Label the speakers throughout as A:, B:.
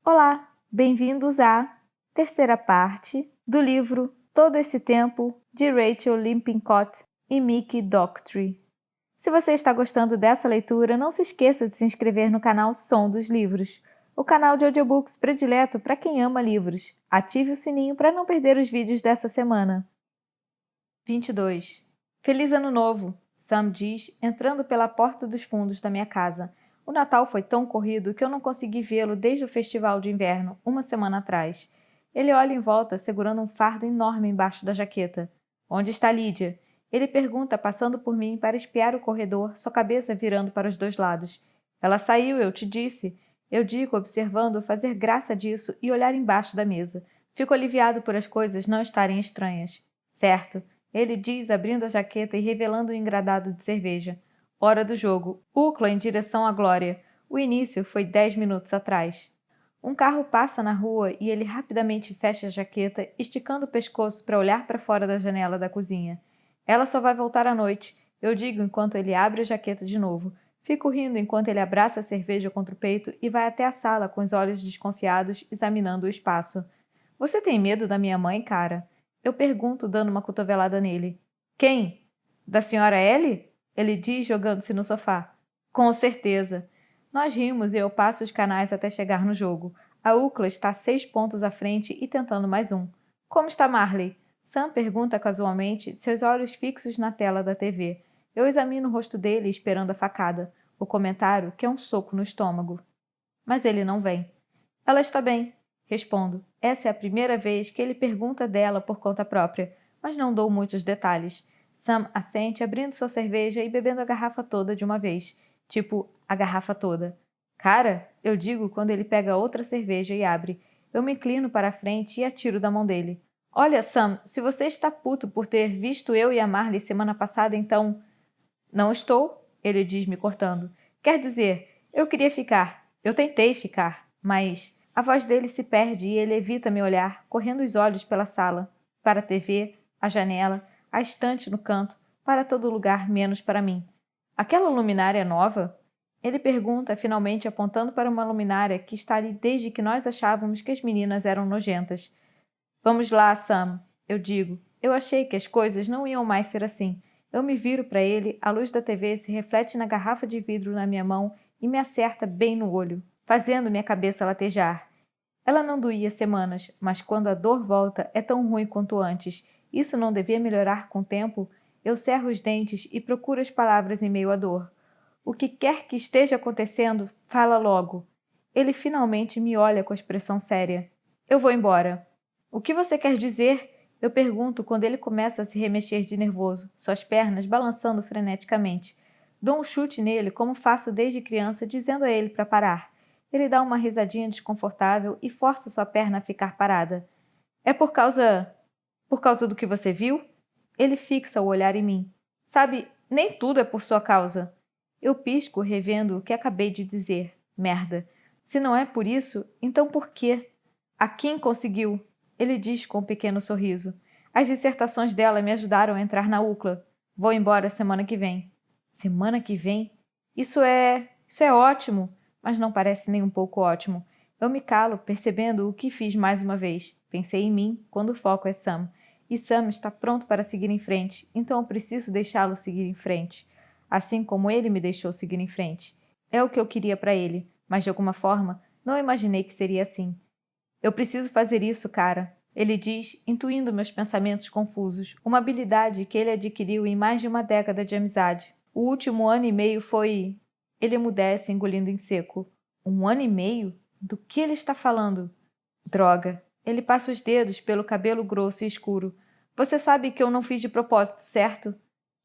A: Olá, bem-vindos à terceira parte do livro Todo Esse Tempo, de Rachel Lippincott e Mickey Dougherty. Se você está gostando dessa leitura, não se esqueça de se inscrever no canal Som dos Livros, o canal de audiobooks predileto para quem ama livros. Ative o sininho para não perder os vídeos dessa semana. 22. Feliz Ano Novo, Sam diz, entrando pela porta dos fundos da minha casa. O Natal foi tão corrido que eu não consegui vê-lo desde o festival de inverno, uma semana atrás. Ele olha em volta, segurando um fardo enorme embaixo da jaqueta. Onde está Lídia? Ele pergunta, passando por mim para espiar o corredor, sua cabeça virando para os dois lados. Ela saiu, eu te disse. Eu digo, observando-o fazer graça disso e olhar embaixo da mesa. Fico aliviado por as coisas não estarem estranhas. Certo. Ele diz, abrindo a jaqueta e revelando um engradado de cerveja. Hora do jogo. Ucla em direção à Glória. O início foi 10 minutos atrás. Um carro passa na rua e ele rapidamente fecha a jaqueta, esticando o pescoço para olhar para fora da janela da cozinha. Ela só vai voltar à noite, eu digo enquanto ele abre a jaqueta de novo. Fico rindo enquanto ele abraça a cerveja contra o peito e vai até a sala com os olhos desconfiados, examinando o espaço. Você tem medo da minha mãe, cara? Eu pergunto, dando uma cotovelada nele. Quem? Da senhora Ellie? Ele diz, jogando-se no sofá. Com certeza. Nós rimos e eu passo os canais até chegar no jogo. A Ucla está 6 pontos à frente e tentando mais um. Como está Marley? Sam pergunta casualmente, seus olhos fixos na tela da TV. Eu examino o rosto dele esperando a facada. O comentário que é um soco no estômago. Mas ele não vem. Ela está bem. Respondo. Essa é a primeira vez que ele pergunta dela por conta própria, mas não dou muitos detalhes. Sam assente, abrindo sua cerveja e bebendo a garrafa toda de uma vez. Tipo, a garrafa toda. Cara, eu digo quando ele pega outra cerveja e abre. Eu me inclino para a frente e atiro da mão dele. Olha, Sam, se você está puto por ter visto eu e a Marley semana passada, então... Não estou, ele diz me cortando. Quer dizer, eu queria ficar. Eu tentei ficar, mas... A voz dele se perde e ele evita me olhar, correndo os olhos pela sala, para a TV, a janela, a estante no canto, para todo lugar menos para mim. Aquela luminária é nova? Ele pergunta, finalmente apontando para uma luminária que está ali desde que nós achávamos que as meninas eram nojentas. Vamos lá, Sam, eu digo. Eu achei que as coisas não iam mais ser assim. Eu me viro para ele, a luz da TV se reflete na garrafa de vidro na minha mão e me acerta bem no olho, fazendo minha cabeça latejar. Ela não doía semanas, mas quando a dor volta é tão ruim quanto antes. Isso não devia melhorar com o tempo? Eu cerro os dentes e procuro as palavras em meio à dor. O que quer que esteja acontecendo, fala logo. Ele finalmente me olha com a expressão séria. Eu vou embora. O que você quer dizer? Eu pergunto quando ele começa a se remexer de nervoso, suas pernas balançando freneticamente. Dou um chute nele, como faço desde criança, dizendo a ele para parar. Ele dá uma risadinha desconfortável e força sua perna a ficar parada. É por causa... Por causa do que você viu? Ele fixa o olhar em mim. Sabe, nem tudo é por sua causa. Eu pisco, revendo o que acabei de dizer. Merda. Se não é por isso, então por quê? A Kim conseguiu. Ele diz com um pequeno sorriso. As dissertações dela me ajudaram a entrar na UCLA. Vou embora semana que vem. Semana que vem? Isso é ótimo, mas não parece nem um pouco ótimo. Eu me calo, percebendo o que fiz mais uma vez. Pensei em mim, quando o foco é Sam. E Sam está pronto para seguir em frente, então eu preciso deixá-lo seguir em frente. Assim como ele me deixou seguir em frente. É o que eu queria para ele, mas de alguma forma não imaginei que seria assim. Eu preciso fazer isso, cara. Ele diz, intuindo meus pensamentos confusos, uma habilidade que ele adquiriu em mais de uma década de amizade. O último ano e meio foi... Ele emudece, engolindo em seco. 1 ano e meio? Do que ele está falando? Droga. Ele passa os dedos pelo cabelo grosso e escuro. Você sabe que eu não fiz de propósito, certo?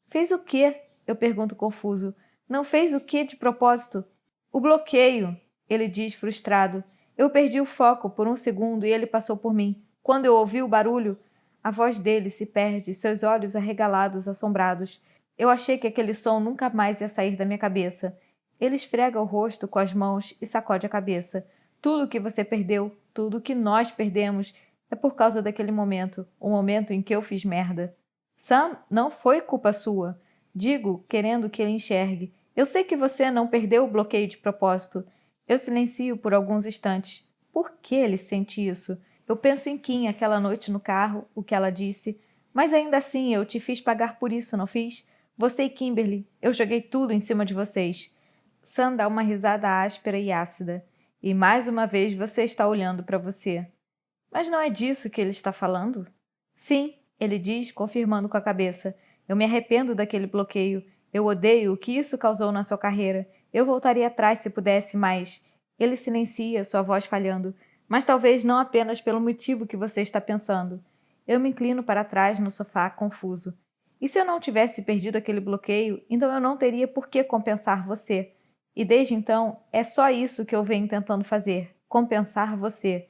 A: Fez o quê? Eu pergunto confuso. Não fez o quê de propósito? O bloqueio, ele diz frustrado. Eu perdi o foco por um segundo e ele passou por mim. Quando eu ouvi o barulho, a voz dele se perde, seus olhos arregalados, assombrados. Eu achei que aquele som nunca mais ia sair da minha cabeça. Ele esfrega o rosto com as mãos e sacode a cabeça. Tudo que você perdeu, tudo que nós perdemos, é por causa daquele momento, o momento em que eu fiz merda. Sam, não foi culpa sua. Digo, querendo que ele enxergue. Eu sei que você não perdeu o bloqueio de propósito. Eu silencio por alguns instantes. Por que ele sente isso. Eu penso em Kim aquela noite no carro, o que ela disse. Mas ainda assim, eu te fiz pagar por isso, não fiz? Você e Kimberly, eu joguei tudo em cima de vocês. Sam dá uma risada áspera e ácida. E mais uma vez você está olhando para você. Mas não é disso que ele está falando? Sim, ele diz, confirmando com a cabeça. Eu me arrependo daquele bloqueio. Eu odeio o que isso causou na sua carreira. Eu voltaria atrás se pudesse, mas... Ele silencia, sua voz falhando. Mas talvez não apenas pelo motivo que você está pensando. Eu me inclino para trás no sofá, confuso. E se eu não tivesse perdido aquele bloqueio, então eu não teria por que compensar você. E desde então, é só isso que eu venho tentando fazer. Compensar você.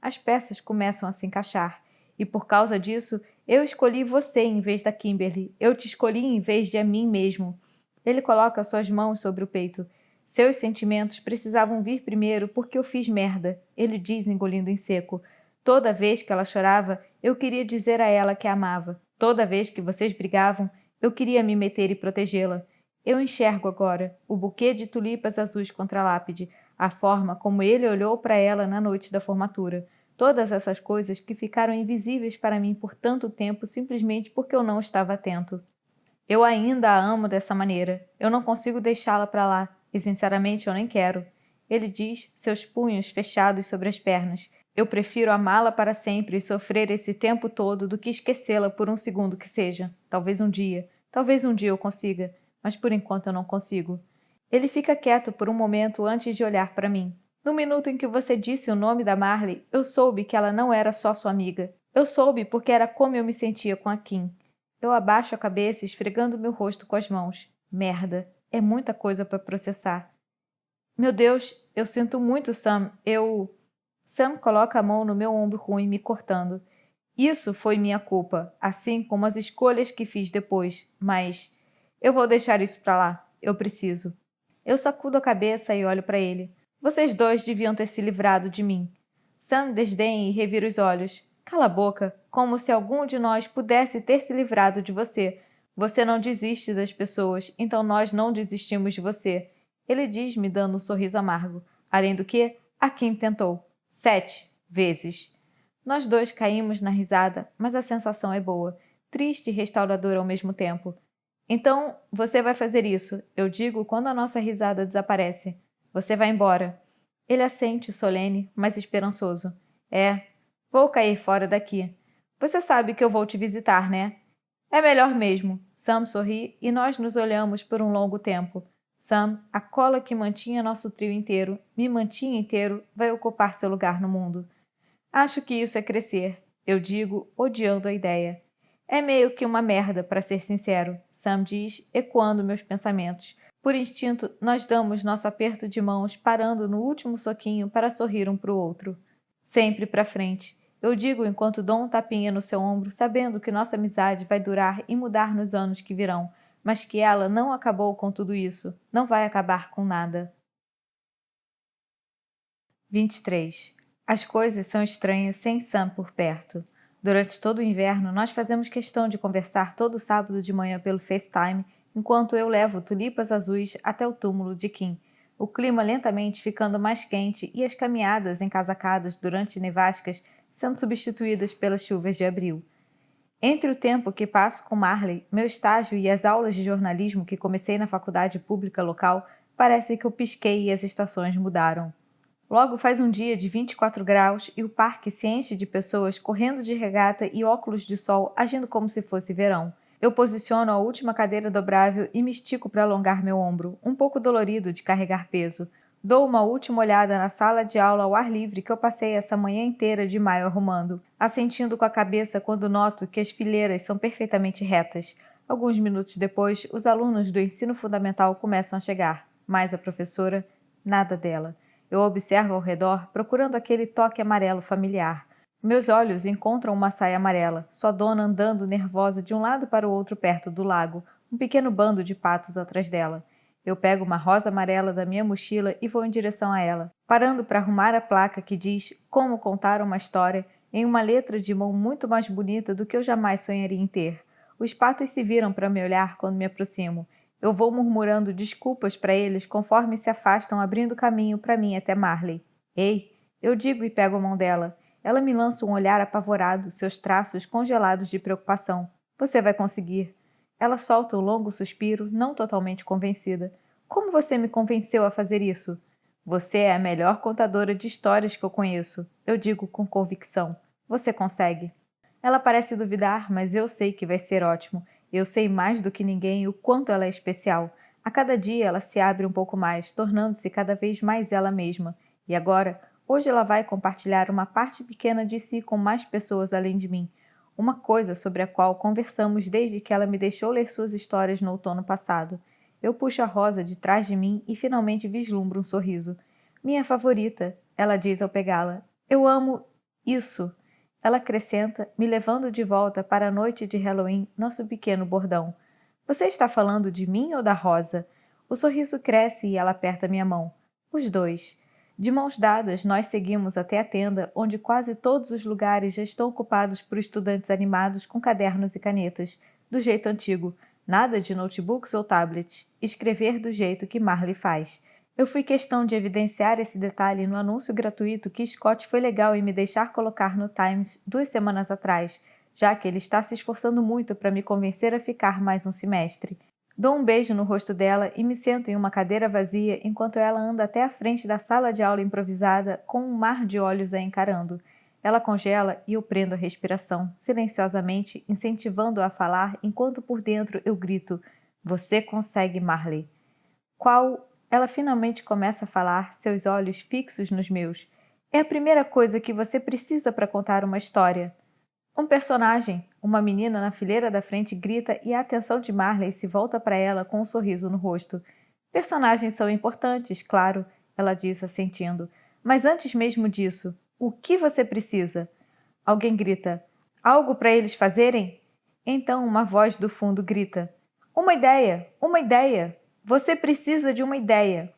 A: As peças começam a se encaixar. E por causa disso, eu escolhi você em vez da Kimberly. Eu te escolhi em vez de a mim mesmo. Ele coloca suas mãos sobre o peito. Seus sentimentos precisavam vir primeiro porque eu fiz merda, ele diz engolindo em seco. Toda vez que ela chorava, eu queria dizer a ela que a amava. Toda vez que vocês brigavam, eu queria me meter e protegê-la. Eu enxergo agora o buquê de tulipas azuis contra a lápide, a forma como ele olhou para ela na noite da formatura. Todas essas coisas que ficaram invisíveis para mim por tanto tempo simplesmente porque eu não estava atento. Eu ainda a amo dessa maneira. Eu não consigo deixá-la para lá. E, sinceramente, eu nem quero. Ele diz, seus punhos fechados sobre as pernas. Eu prefiro amá-la para sempre e sofrer esse tempo todo do que esquecê-la por um segundo que seja. Talvez um dia. Talvez um dia eu consiga. Mas por enquanto eu não consigo. Ele fica quieto por um momento antes de olhar para mim. No minuto em que você disse o nome da Marley, eu soube que ela não era só sua amiga. Eu soube porque era como eu me sentia com a Kim. Eu abaixo a cabeça, esfregando meu rosto com as mãos. Merda, é muita coisa para processar. Meu Deus, eu sinto muito, Sam. Sam coloca a mão no meu ombro ruim, me cortando. Isso foi minha culpa, assim como as escolhas que fiz depois, mas... Eu vou deixar isso para lá. Eu preciso. Eu sacudo a cabeça e olho para ele. Vocês dois deviam ter se livrado de mim. Sam desdenha e revira os olhos. Cala a boca, como se algum de nós pudesse ter se livrado de você. Você não desiste das pessoas, então nós não desistimos de você. Ele diz, me dando um sorriso amargo. Além do que, a Kim tentou. 7 vezes. Nós dois caímos na risada, mas a sensação é boa, triste e restauradora ao mesmo tempo. Então, você vai fazer isso, eu digo quando a nossa risada desaparece. Você vai embora. Ele assente, solene, mas esperançoso. É, vou cair fora daqui. Você sabe que eu vou te visitar, né? É melhor mesmo. Sam sorri e nós nos olhamos por um longo tempo. Sam, a cola que mantinha nosso trio inteiro, me mantinha inteiro, vai ocupar seu lugar no mundo. Acho que isso é crescer, eu digo, odiando a ideia. É meio que uma merda, para ser sincero, Sam diz, ecoando meus pensamentos. Por instinto, nós damos nosso aperto de mãos, parando no último soquinho para sorrir um para o outro. Sempre para frente. Eu digo enquanto dou um tapinha no seu ombro, sabendo que nossa amizade vai durar e mudar nos anos que virão, mas que ela não acabou com tudo isso, não vai acabar com nada. 23. As coisas são estranhas sem Sam por perto. Durante todo o inverno, nós fazemos questão de conversar todo sábado de manhã pelo FaceTime, enquanto eu levo tulipas azuis até o túmulo de Kim. O clima lentamente ficando mais quente e as caminhadas encasacadas durante nevascas sendo substituídas pelas chuvas de abril. Entre o tempo que passo com Marley, meu estágio e as aulas de jornalismo que comecei na faculdade pública local, parece que eu pisquei e as estações mudaram. Logo faz um dia de 24 graus e o parque se enche de pessoas correndo de regata e óculos de sol agindo como se fosse verão. Eu posiciono a última cadeira dobrável e me estico para alongar meu ombro, um pouco dolorido de carregar peso. Dou uma última olhada na sala de aula ao ar livre que eu passei essa manhã inteira de maio arrumando, assentindo com a cabeça quando noto que as fileiras são perfeitamente retas. Alguns minutos depois, os alunos do ensino fundamental começam a chegar, mas a professora, nada dela. Eu observo ao redor, procurando aquele toque amarelo familiar. Meus olhos encontram uma saia amarela, sua dona andando nervosa de um lado para o outro perto do lago, um pequeno bando de patos atrás dela. Eu pego uma rosa amarela da minha mochila e vou em direção a ela, parando para arrumar a placa que diz Como Contar uma História, em uma letra de mão muito mais bonita do que eu jamais sonharia em ter. Os patos se viram para me olhar quando me aproximo. Eu vou murmurando desculpas para eles conforme se afastam, abrindo caminho para mim até Marley. Ei, Eu digo e pego a mão dela. Ela me lança um olhar apavorado, seus traços congelados de preocupação. Você vai conseguir. Ela solta um longo suspiro, não totalmente convencida. Como você me convenceu a fazer isso? Você é a melhor contadora de histórias que eu conheço. Eu digo com convicção. Você consegue. Ela parece duvidar, mas eu sei que vai ser ótimo. Eu sei mais do que ninguém o quanto ela é especial. A cada dia ela se abre um pouco mais, tornando-se cada vez mais ela mesma. E agora, hoje ela vai compartilhar uma parte pequena de si com mais pessoas além de mim. Uma coisa sobre a qual conversamos desde que ela me deixou ler suas histórias no outono passado. Eu puxo a Rosa de trás de mim e finalmente vislumbro um sorriso. Minha favorita, ela diz ao pegá-la. Eu amo isso. Ela acrescenta, me levando de volta para a noite de Halloween, nosso pequeno bordão. Você está falando de mim ou da Rosa? O sorriso cresce e ela aperta minha mão. Os dois. De mãos dadas, nós seguimos até a tenda, onde quase todos os lugares já estão ocupados por estudantes animados com cadernos e canetas, do jeito antigo, nada de notebooks ou tablets, escrever do jeito que Marley faz. Eu fui questão de evidenciar esse detalhe no anúncio gratuito que Scott foi legal em me deixar colocar no Times 2 semanas atrás, já que ele está se esforçando muito para me convencer a ficar mais um semestre. Dou um beijo no rosto dela e me sento em uma cadeira vazia enquanto ela anda até a frente da sala de aula improvisada com um mar de olhos a encarando. Ela congela e eu prendo a respiração, silenciosamente, incentivando-a a falar enquanto por dentro eu grito: Você consegue, Marley. Qual? Ela finalmente começa a falar, seus olhos fixos nos meus. É a primeira coisa que você precisa para contar uma história. Um personagem, uma menina na fileira da frente grita e a atenção de Marley se volta para ela com um sorriso no rosto. Personagens são importantes, claro, ela diz assentindo. Mas antes mesmo disso, o que você precisa? Alguém grita. Algo para eles fazerem? Então uma voz do fundo grita. Uma ideia! Uma ideia! Você precisa de uma ideia.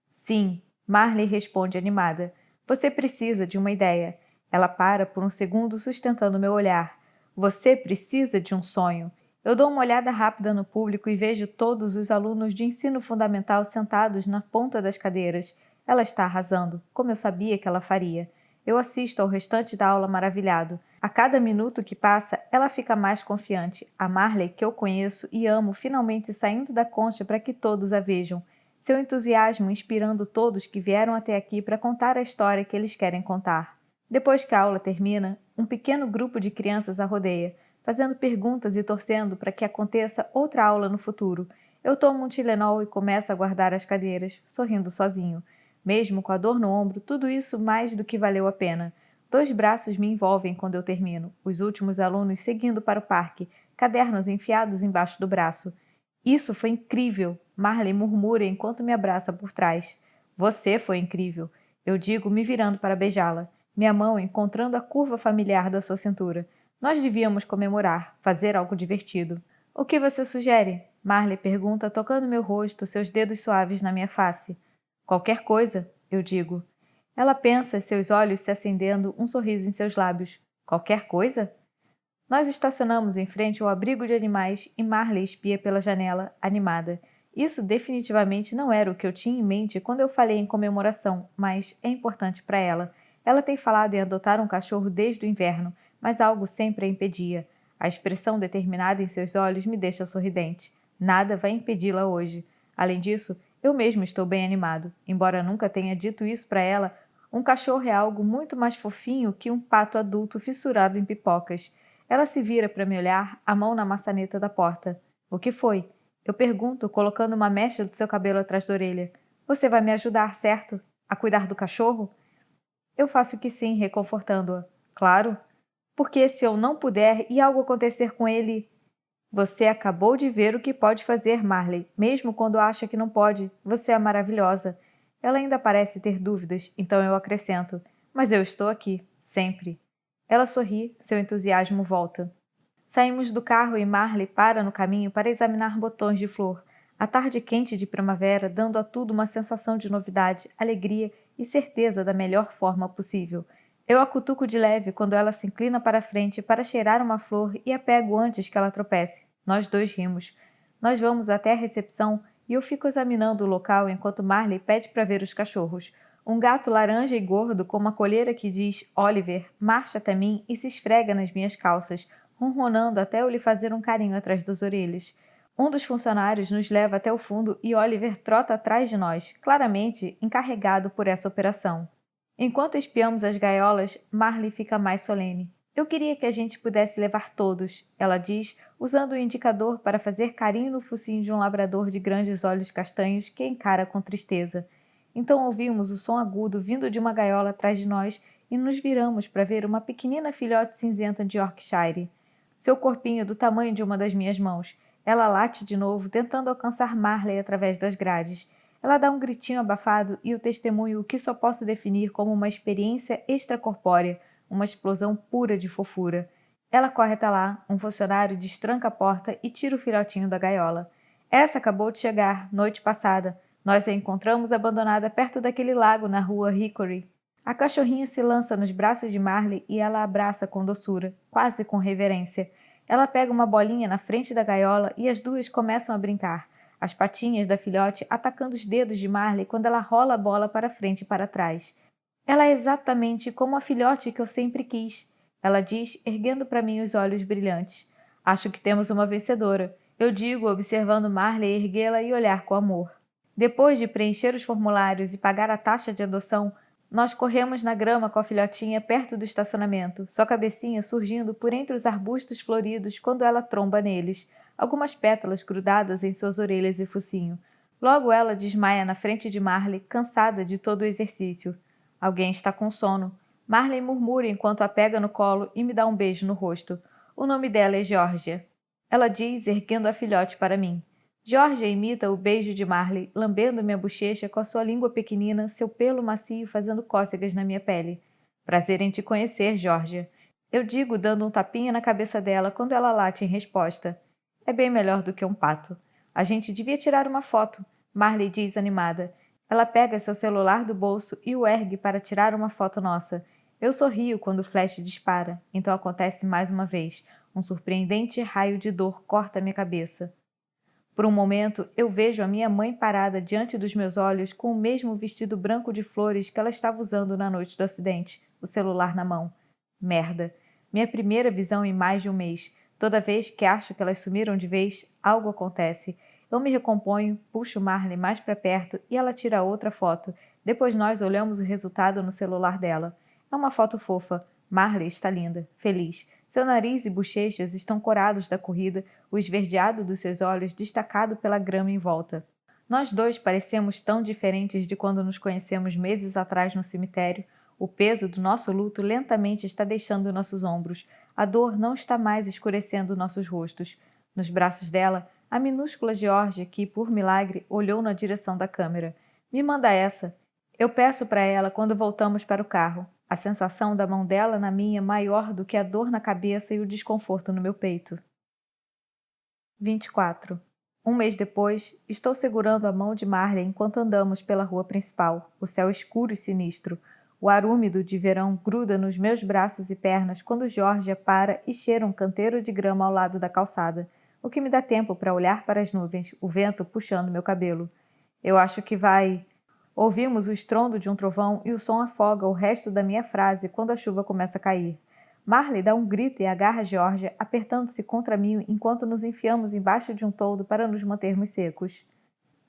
A: Sim, Marley responde animada. Você precisa de uma ideia. Ela para por um segundo sustentando meu olhar. Você precisa de um sonho. Eu dou uma olhada rápida no público e vejo todos os alunos de ensino fundamental sentados na ponta das cadeiras. Ela está arrasando, como eu sabia que ela faria. Eu assisto ao restante da aula maravilhado. A cada minuto que passa, ela fica mais confiante. A Marley, que eu conheço e amo, finalmente saindo da concha para que todos a vejam. Seu entusiasmo inspirando todos que vieram até aqui para contar a história que eles querem contar. Depois que a aula termina, um pequeno grupo de crianças a rodeia, fazendo perguntas e torcendo para que aconteça outra aula no futuro. Eu tomo um Tilenol e começo a guardar as cadeiras, sorrindo sozinho. Mesmo com a dor no ombro, tudo isso mais do que valeu a pena. 2 braços me envolvem quando eu termino, os últimos alunos seguindo para o parque, cadernos enfiados embaixo do braço. Isso foi incrível, Marley murmura enquanto me abraça por trás. Você foi incrível, eu digo, me virando para beijá-la, minha mão encontrando a curva familiar da sua cintura. Nós devíamos comemorar, fazer algo divertido. O que você sugere? Marley pergunta, tocando meu rosto, seus dedos suaves na minha face. Qualquer coisa, eu digo. Ela pensa, seus olhos se acendendo, um sorriso em seus lábios. Qualquer coisa? Nós estacionamos em frente ao abrigo de animais e Marley espia pela janela, animada. Isso definitivamente não era o que eu tinha em mente quando eu falei em comemoração, mas é importante para ela. Ela tem falado em adotar um cachorro desde o inverno, mas algo sempre a impedia. A expressão determinada em seus olhos me deixa sorridente. Nada vai impedi-la hoje. Além disso, eu mesmo estou bem animado. Embora nunca tenha dito isso para ela, um cachorro é algo muito mais fofinho que um pato adulto fissurado em pipocas. Ela se vira para me olhar, a mão na maçaneta da porta. O que foi? Eu pergunto, colocando uma mecha do seu cabelo atrás da orelha. Você vai me ajudar, certo? A cuidar do cachorro? Eu faço que sim, reconfortando-a. Claro. Porque se eu não puder e algo acontecer com ele... Você acabou de ver o que pode fazer, Marley, mesmo quando acha que não pode. Você é maravilhosa. Ela ainda parece ter dúvidas, então eu acrescento. Mas eu estou aqui, sempre. Ela sorri, seu entusiasmo volta. Saímos do carro e Marley para no caminho para examinar botões de flor. A tarde quente de primavera dando a tudo uma sensação de novidade, alegria e certeza da melhor forma possível. Eu a cutuco de leve quando ela se inclina para a frente para cheirar uma flor e a pego antes que ela tropece. Nós dois rimos. Nós vamos até a recepção e eu fico examinando o local enquanto Marley pede para ver os cachorros. Um gato laranja e gordo com uma coleira que diz Oliver marcha até mim e se esfrega nas minhas calças, ronronando até eu lhe fazer um carinho atrás das orelhas. Um dos funcionários nos leva até o fundo e Oliver trota atrás de nós, claramente encarregado por essa operação. Enquanto espiamos as gaiolas, Marley fica mais solene. Eu queria que a gente pudesse levar todos, ela diz, usando o indicador para fazer carinho no focinho de um labrador de grandes olhos castanhos que encara com tristeza. Então ouvimos o som agudo vindo de uma gaiola atrás de nós e nos viramos para ver uma pequenina filhote cinzenta de Yorkshire. Seu corpinho do tamanho de uma das minhas mãos. Ela late de novo, tentando alcançar Marley através das grades. Ela dá um gritinho abafado e o testemunho que só posso definir como uma experiência extracorpórea, uma explosão pura de fofura. Ela corre até lá, um funcionário destranca a porta e tira o filhotinho da gaiola. Essa acabou de chegar, noite passada. Nós a encontramos abandonada perto daquele lago na rua Hickory. A cachorrinha se lança nos braços de Marley e ela a abraça com doçura, quase com reverência. Ela pega uma bolinha na frente da gaiola e as duas começam a brincar, as patinhas da filhote atacando os dedos de Marley quando ela rola a bola para frente e para trás. Ela é exatamente como a filhote que eu sempre quis, ela diz, erguendo para mim os olhos brilhantes. Acho que temos uma vencedora, eu digo, observando Marley erguê-la e olhar com amor. Depois de preencher os formulários e pagar a taxa de adoção, nós corremos na grama com a filhotinha perto do estacionamento, sua cabecinha surgindo por entre os arbustos floridos quando ela tromba neles, algumas pétalas grudadas em suas orelhas e focinho. Logo ela desmaia na frente de Marley, cansada de todo o exercício. Alguém está com sono. Marley murmura enquanto a pega no colo e me dá um beijo no rosto. O nome dela é Georgia. Ela diz, erguendo a filhote para mim. Georgia imita o beijo de Marley, lambendo minha bochecha com a sua língua pequenina, seu pelo macio fazendo cócegas na minha pele. Prazer em te conhecer, Georgia. Eu digo, dando um tapinha na cabeça dela quando ela late em resposta. É bem melhor do que um pato. A gente devia tirar uma foto, Marley diz animada. Ela pega seu celular do bolso e o ergue para tirar uma foto nossa. Eu sorrio quando o flash dispara, então acontece mais uma vez. Um surpreendente raio de dor corta minha cabeça. Por um momento, eu vejo a minha mãe parada diante dos meus olhos com o mesmo vestido branco de flores que ela estava usando na noite do acidente, o celular na mão. Merda. Minha primeira visão em mais de um mês. Toda vez que acho que elas sumiram de vez, algo acontece. Eu me recomponho, puxo Marley mais para perto e ela tira outra foto. Depois nós olhamos o resultado no celular dela. É uma foto fofa. Marley está linda, feliz. Seu nariz e bochechas estão corados da corrida, o esverdeado dos seus olhos destacado pela grama em volta. Nós dois parecemos tão diferentes de quando nos conhecemos meses atrás no cemitério. O peso do nosso luto lentamente está deixando nossos ombros. A dor não está mais escurecendo nossos rostos. Nos braços dela, a minúscula Georgia que, por milagre, olhou na direção da câmera. Me manda essa. Eu peço para ela quando voltamos para o carro. A sensação da mão dela na minha maior do que a dor na cabeça e o desconforto no meu peito. 24. Um mês depois, estou segurando a mão de Marley enquanto andamos pela rua principal, o céu escuro e sinistro. O ar úmido de verão gruda nos meus braços e pernas quando Georgia para e cheira um canteiro de grama ao lado da calçada, o que me dá tempo para olhar para as nuvens, o vento puxando meu cabelo. Eu acho que vai... Ouvimos o estrondo de um trovão e o som afoga o resto da minha frase quando a chuva começa a cair. Marley dá um grito e agarra Georgia, apertando-se contra mim enquanto nos enfiamos embaixo de um toldo para nos mantermos secos.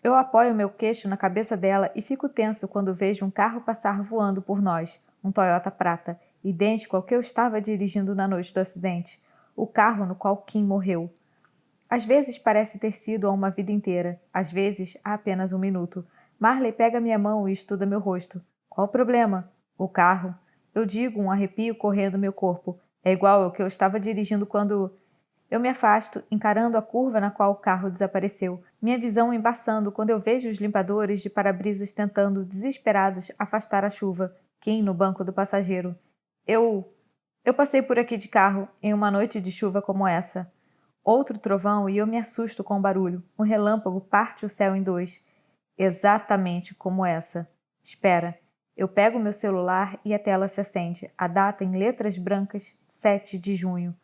A: Eu apoio meu queixo na cabeça dela e fico tenso quando vejo um carro passar voando por nós, um Toyota prata, idêntico ao que eu estava dirigindo na noite do acidente, o carro no qual Kim morreu. Às vezes parece ter sido há uma vida inteira, às vezes há apenas um minuto. Marley pega minha mão e estuda meu rosto. Qual o problema? O carro. Eu digo, um arrepio correndo meu corpo. É igual ao que eu estava dirigindo quando... Eu me afasto, encarando a curva na qual o carro desapareceu, minha visão embaçando quando eu vejo os limpadores de para-brisas tentando, desesperados, afastar a chuva. Kim no banco do passageiro. Eu passei por aqui de carro, em uma noite de chuva como essa. Outro trovão e eu me assusto com o barulho. Um relâmpago parte o céu em dois. Exatamente como essa. Espera. Eu pego meu celular e a tela se acende. A data em letras brancas, 7 de junho.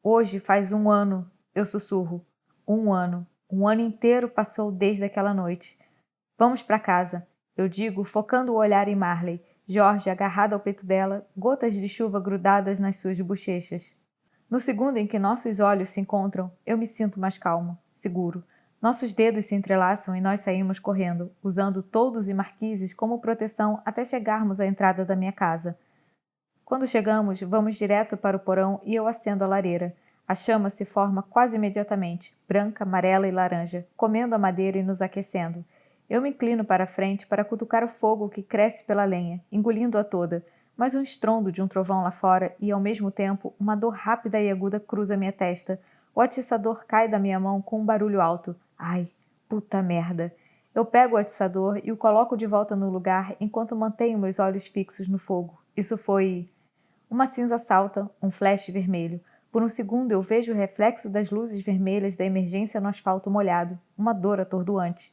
A: Hoje faz um ano, eu sussurro. Um ano. Um ano inteiro passou desde aquela noite. Vamos para casa. Eu digo, focando o olhar em Marley, George agarrado ao peito dela, gotas de chuva grudadas nas suas bochechas. No segundo em que nossos olhos se encontram, eu me sinto mais calmo, seguro. Nossos dedos se entrelaçam e nós saímos correndo, usando toldos e marquises como proteção até chegarmos à entrada da minha casa. Quando chegamos, vamos direto para o porão e eu acendo a lareira. A chama se forma quase imediatamente, branca, amarela e laranja, comendo a madeira e nos aquecendo. Eu me inclino para a frente para cutucar o fogo que cresce pela lenha, engolindo-a toda, mas um estrondo de um trovão lá fora e, ao mesmo tempo, uma dor rápida e aguda cruza minha testa. O atiçador cai da minha mão com um barulho alto. Ai, puta merda! Eu pego o atiçador e o coloco de volta no lugar enquanto mantenho meus olhos fixos no fogo. Isso foi... Uma cinza salta, um flash vermelho. Por um segundo eu vejo o reflexo das luzes vermelhas da emergência no asfalto molhado. Uma dor atordoante.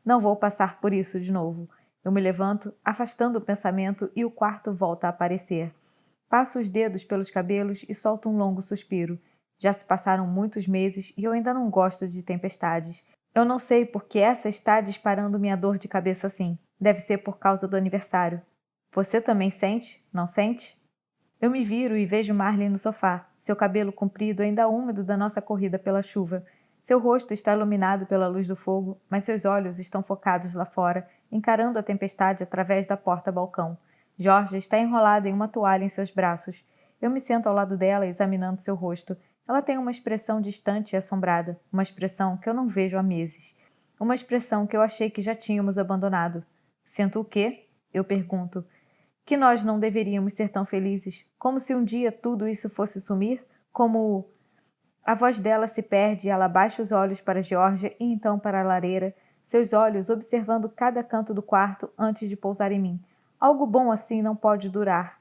A: Não vou passar por isso de novo. Eu me levanto, afastando o pensamento e o quarto volta a aparecer. Passo os dedos pelos cabelos e solto um longo suspiro. Já se passaram muitos meses e eu ainda não gosto de tempestades. Eu não sei por que essa está disparando minha dor de cabeça assim. Deve ser por causa do aniversário. Você também sente? Não sente? Eu me viro e vejo Marley no sofá, seu cabelo comprido ainda úmido da nossa corrida pela chuva. Seu rosto está iluminado pela luz do fogo, mas seus olhos estão focados lá fora, encarando a tempestade através da porta-balcão. Georgia está enrolada em uma toalha em seus braços. Eu me sento ao lado dela, examinando seu rosto. Ela tem uma expressão distante e assombrada, uma expressão que eu não vejo há meses. Uma expressão que eu achei que já tínhamos abandonado. Sinto o quê? Eu pergunto. Que nós não deveríamos ser tão felizes, como se um dia tudo isso fosse sumir, como... A voz dela se perde e ela baixa os olhos para Georgia e então para a lareira, seus olhos observando cada canto do quarto antes de pousar em mim. Algo bom assim não pode durar.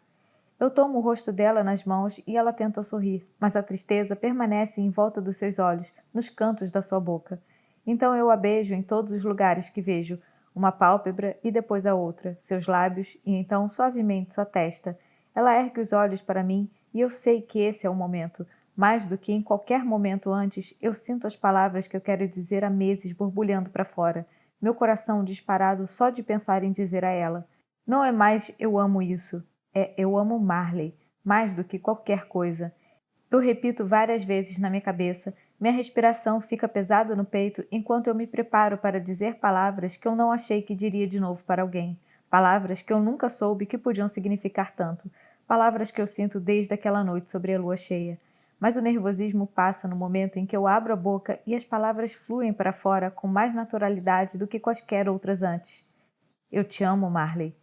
A: Eu tomo o rosto dela nas mãos e ela tenta sorrir, mas a tristeza permanece em volta dos seus olhos, nos cantos da sua boca. Então eu a beijo em todos os lugares que vejo, uma pálpebra e depois a outra, seus lábios e então suavemente sua testa. Ela ergue os olhos para mim e eu sei que esse é o momento. Mais do que em qualquer momento antes, eu sinto as palavras que eu quero dizer há meses borbulhando para fora, meu coração disparado só de pensar em dizer a ela. Não é mais eu amo isso, é eu amo Marley, mais do que qualquer coisa. Eu repito várias vezes na minha cabeça, minha respiração fica pesada no peito enquanto eu me preparo para dizer palavras que eu não achei que diria de novo para alguém. Palavras que eu nunca soube que podiam significar tanto. Palavras que eu sinto desde aquela noite sobre a lua cheia. Mas o nervosismo passa no momento em que eu abro a boca e as palavras fluem para fora com mais naturalidade do que quaisquer outras antes. Eu te amo, Marley.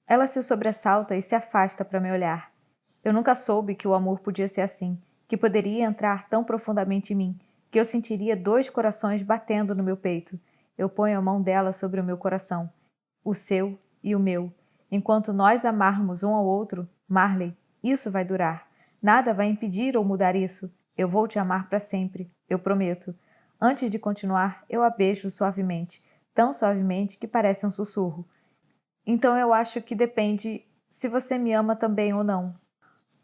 A: Ela se sobressalta e se afasta para me olhar. Eu nunca soube que o amor podia ser assim, que poderia entrar tão profundamente em mim, que eu sentiria dois corações batendo no meu peito. Eu ponho a mão dela sobre o meu coração, o seu e o meu. Enquanto nós amarmos um ao outro, Marley, isso vai durar. Nada vai impedir ou mudar isso. Eu vou te amar para sempre, eu prometo. Antes de continuar, eu a beijo suavemente, tão suavemente que parece um sussurro. Então eu acho que depende se você me ama também ou não.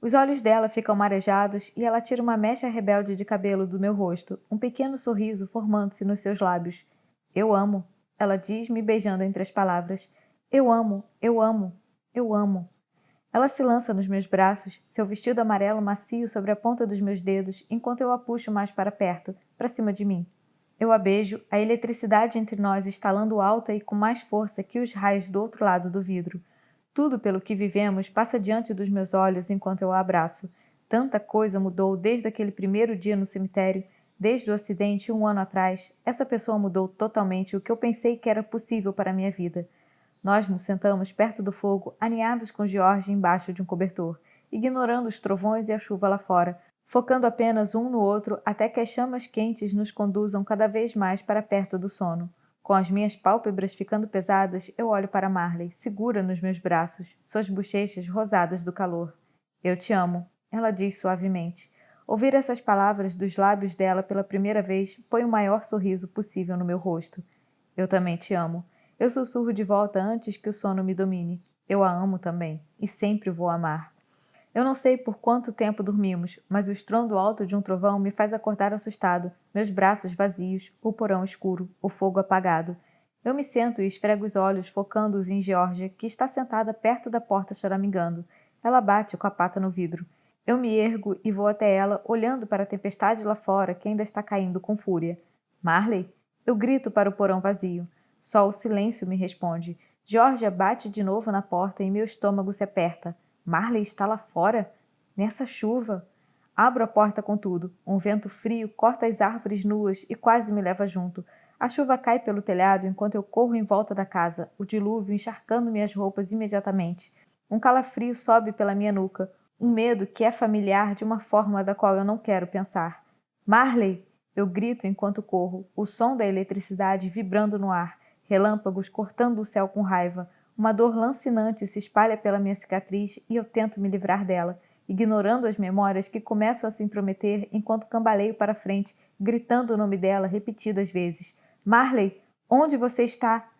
A: Os olhos dela ficam marejados e ela tira uma mecha rebelde de cabelo do meu rosto, um pequeno sorriso formando-se nos seus lábios. Eu amo, ela diz, me beijando entre as palavras. Eu amo, eu amo, eu amo. Ela se lança nos meus braços, seu vestido amarelo macio sobre a ponta dos meus dedos, enquanto eu a puxo mais para perto, para cima de mim. Eu a beijo, a eletricidade entre nós estalando alta e com mais força que os raios do outro lado do vidro. Tudo pelo que vivemos passa diante dos meus olhos enquanto eu a abraço. Tanta coisa mudou desde aquele primeiro dia no cemitério, desde o acidente 1 ano atrás. Essa pessoa mudou totalmente o que eu pensei que era possível para a minha vida. Nós nos sentamos perto do fogo, aninhados com George embaixo de um cobertor, ignorando os trovões e a chuva lá fora, focando apenas um no outro até que as chamas quentes nos conduzam cada vez mais para perto do sono. Com as minhas pálpebras ficando pesadas, eu olho para Marley, segura nos meus braços, suas bochechas rosadas do calor. Eu te amo, ela diz suavemente. Ouvir essas palavras dos lábios dela pela primeira vez põe o maior sorriso possível no meu rosto. Eu também te amo. Eu sussurro de volta antes que o sono me domine. Eu a amo também, e sempre vou amar. Eu não sei por quanto tempo dormimos, mas o estrondo alto de um trovão me faz acordar assustado, meus braços vazios, o porão escuro, o fogo apagado. Eu me sento e esfrego os olhos, focando-os em Georgia, que está sentada perto da porta choramingando. Ela bate com a pata no vidro. Eu me ergo e vou até ela, olhando para a tempestade lá fora, que ainda está caindo com fúria. Marley? Eu grito para o porão vazio. Só o silêncio me responde. Georgia bate de novo na porta e meu estômago se aperta. Marley está lá fora? Nessa chuva? Abro a porta com tudo. Um vento frio corta as árvores nuas e quase me leva junto. A chuva cai pelo telhado enquanto eu corro em volta da casa, o dilúvio encharcando minhas roupas imediatamente. Um calafrio sobe pela minha nuca, um medo que é familiar de uma forma da qual eu não quero pensar. Marley! Eu grito enquanto corro, o som da eletricidade vibrando no ar, relâmpagos cortando o céu com raiva. Uma dor lancinante se espalha pela minha cicatriz e eu tento me livrar dela, ignorando as memórias que começam a se intrometer enquanto cambaleio para frente, gritando o nome dela repetidas vezes. Marley, onde você está?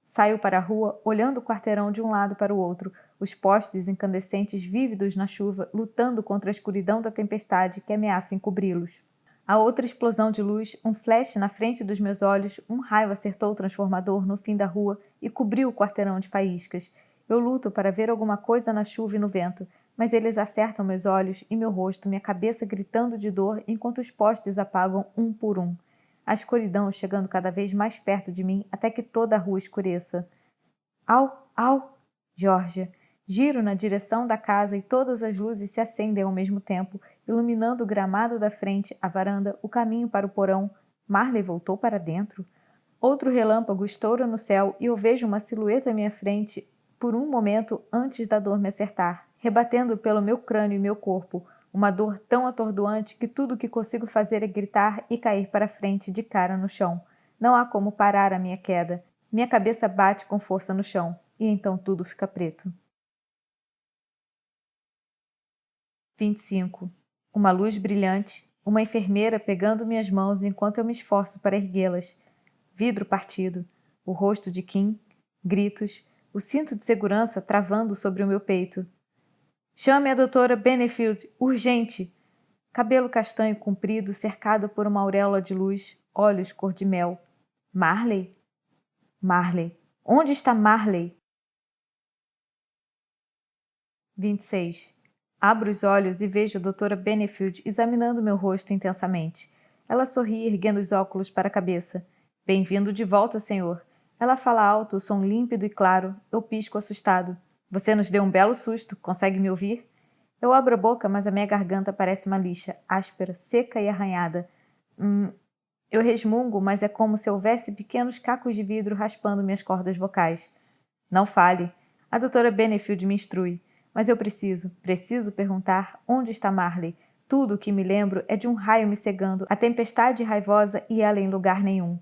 A: Saio para a rua, olhando o quarteirão de um lado para o outro, os postes incandescentes vívidos na chuva, lutando contra a escuridão da tempestade que ameaça encobri-los. A outra explosão de luz, um flash na frente dos meus olhos, um raio acertou o transformador no fim da rua e cobriu o quarteirão de faíscas. Eu luto para ver alguma coisa na chuva e no vento, mas eles acertam meus olhos e meu rosto, minha cabeça gritando de dor enquanto os postes apagam um por um. A escuridão chegando cada vez mais perto de mim até que toda a rua escureça. Au, au! Georgia. Giro na direção da casa e todas as luzes se acendem ao mesmo tempo, iluminando o gramado da frente, a varanda, o caminho para o porão. Marley voltou para dentro? Outro relâmpago estoura no céu e eu vejo uma silhueta à minha frente por um momento antes da dor me acertar, rebatendo pelo meu crânio e meu corpo, uma dor tão atordoante que tudo o que consigo fazer é gritar e cair para frente de cara no chão. Não há como parar a minha queda. Minha cabeça bate com força no chão, e então tudo fica preto. 25. Uma luz brilhante, uma enfermeira pegando minhas mãos enquanto eu me esforço para erguê-las. Vidro partido, o rosto de Kim, gritos, o cinto de segurança travando sobre o meu peito. Chame a doutora Benefield, urgente! Cabelo castanho comprido, cercado por uma auréola de luz, olhos cor de mel. Marley? Marley. Onde está Marley? 26. Abro os olhos e vejo a doutora Benefield examinando meu rosto intensamente. Ela sorri, erguendo os óculos para a cabeça. Bem-vindo de volta, senhor. Ela fala alto, o som límpido e claro. Eu pisco assustado. Você nos deu um belo susto. Consegue me ouvir? Eu abro a boca, mas a minha garganta parece uma lixa, áspera, seca e arranhada. Eu resmungo, mas é como se houvesse pequenos cacos de vidro raspando minhas cordas vocais. Não fale. A doutora Benefield me instrui. Mas eu preciso perguntar onde está Marley. Tudo o que me lembro é de um raio me cegando, a tempestade raivosa e ela em lugar nenhum.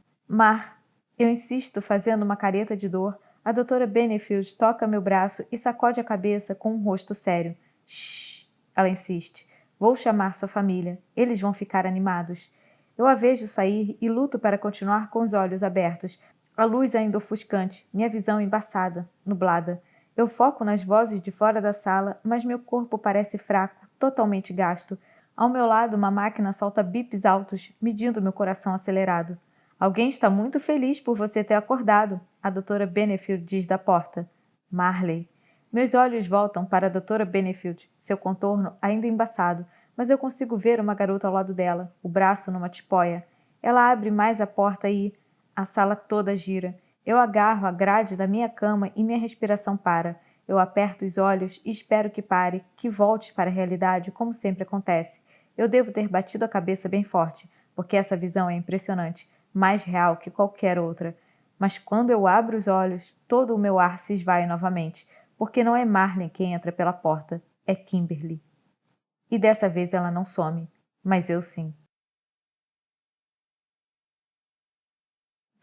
A: Eu insisto, fazendo uma careta de dor. A doutora Benefield toca meu braço e sacode a cabeça com um rosto sério. Shh, ela insiste. Vou chamar sua família. Eles vão ficar animados. Eu a vejo sair e luto para continuar com os olhos abertos. A luz ainda ofuscante, minha visão embaçada, nublada. Eu foco nas vozes de fora da sala, mas meu corpo parece fraco, totalmente gasto. Ao meu lado, uma máquina solta bips altos, medindo meu coração acelerado. Alguém está muito feliz por você ter acordado, a doutora Benefield diz da porta. Marley. Meus olhos voltam para a doutora Benefield, seu contorno ainda embaçado, mas eu consigo ver uma garota ao lado dela, o braço numa tipóia. Ela abre mais a porta e... A sala toda gira. Eu agarro a grade da minha cama e minha respiração para. Eu aperto os olhos e espero que pare, que volte para a realidade, como sempre acontece. Eu devo ter batido a cabeça bem forte, porque essa visão é impressionante, mais real que qualquer outra. Mas quando eu abro os olhos, todo o meu ar se esvai novamente, porque não é Marley quem entra pela porta, é Kimberly. E dessa vez ela não some, mas eu sim.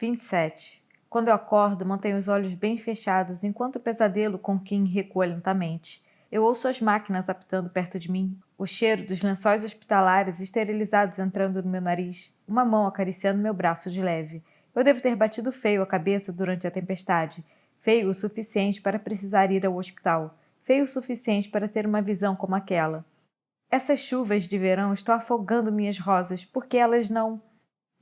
A: 27. Quando eu acordo, mantenho os olhos bem fechados enquanto o pesadelo com Kim recua lentamente. Eu ouço as máquinas apitando perto de mim, o cheiro dos lençóis hospitalares esterilizados entrando no meu nariz, uma mão acariciando meu braço de leve. Eu devo ter batido feio a cabeça durante a tempestade. Feio o suficiente para precisar ir ao hospital. Feio o suficiente para ter uma visão como aquela. Essas chuvas de verão estão afogando minhas rosas, porque elas não...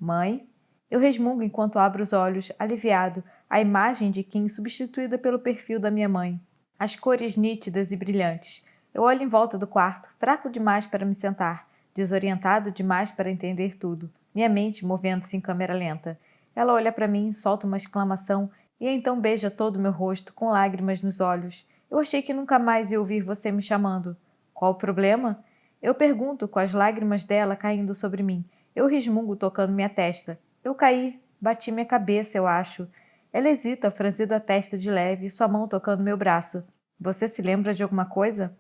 A: Mãe? Eu resmungo enquanto abro os olhos, aliviado, a imagem de Kim substituída pelo perfil da minha mãe. As cores nítidas e brilhantes. Eu olho em volta do quarto, fraco demais para me sentar, desorientado demais para entender tudo, minha mente movendo-se em câmera lenta. Ela olha para mim, solta uma exclamação e então beija todo o meu rosto, com lágrimas nos olhos. Eu achei que nunca mais ia ouvir você me chamando. Qual o problema? Eu pergunto, com as lágrimas dela caindo sobre mim. Eu resmungo tocando minha testa. Eu caí, bati minha cabeça, eu acho. Ela hesita, franzindo a testa de leve, sua mão tocando meu braço. Você se lembra de alguma coisa?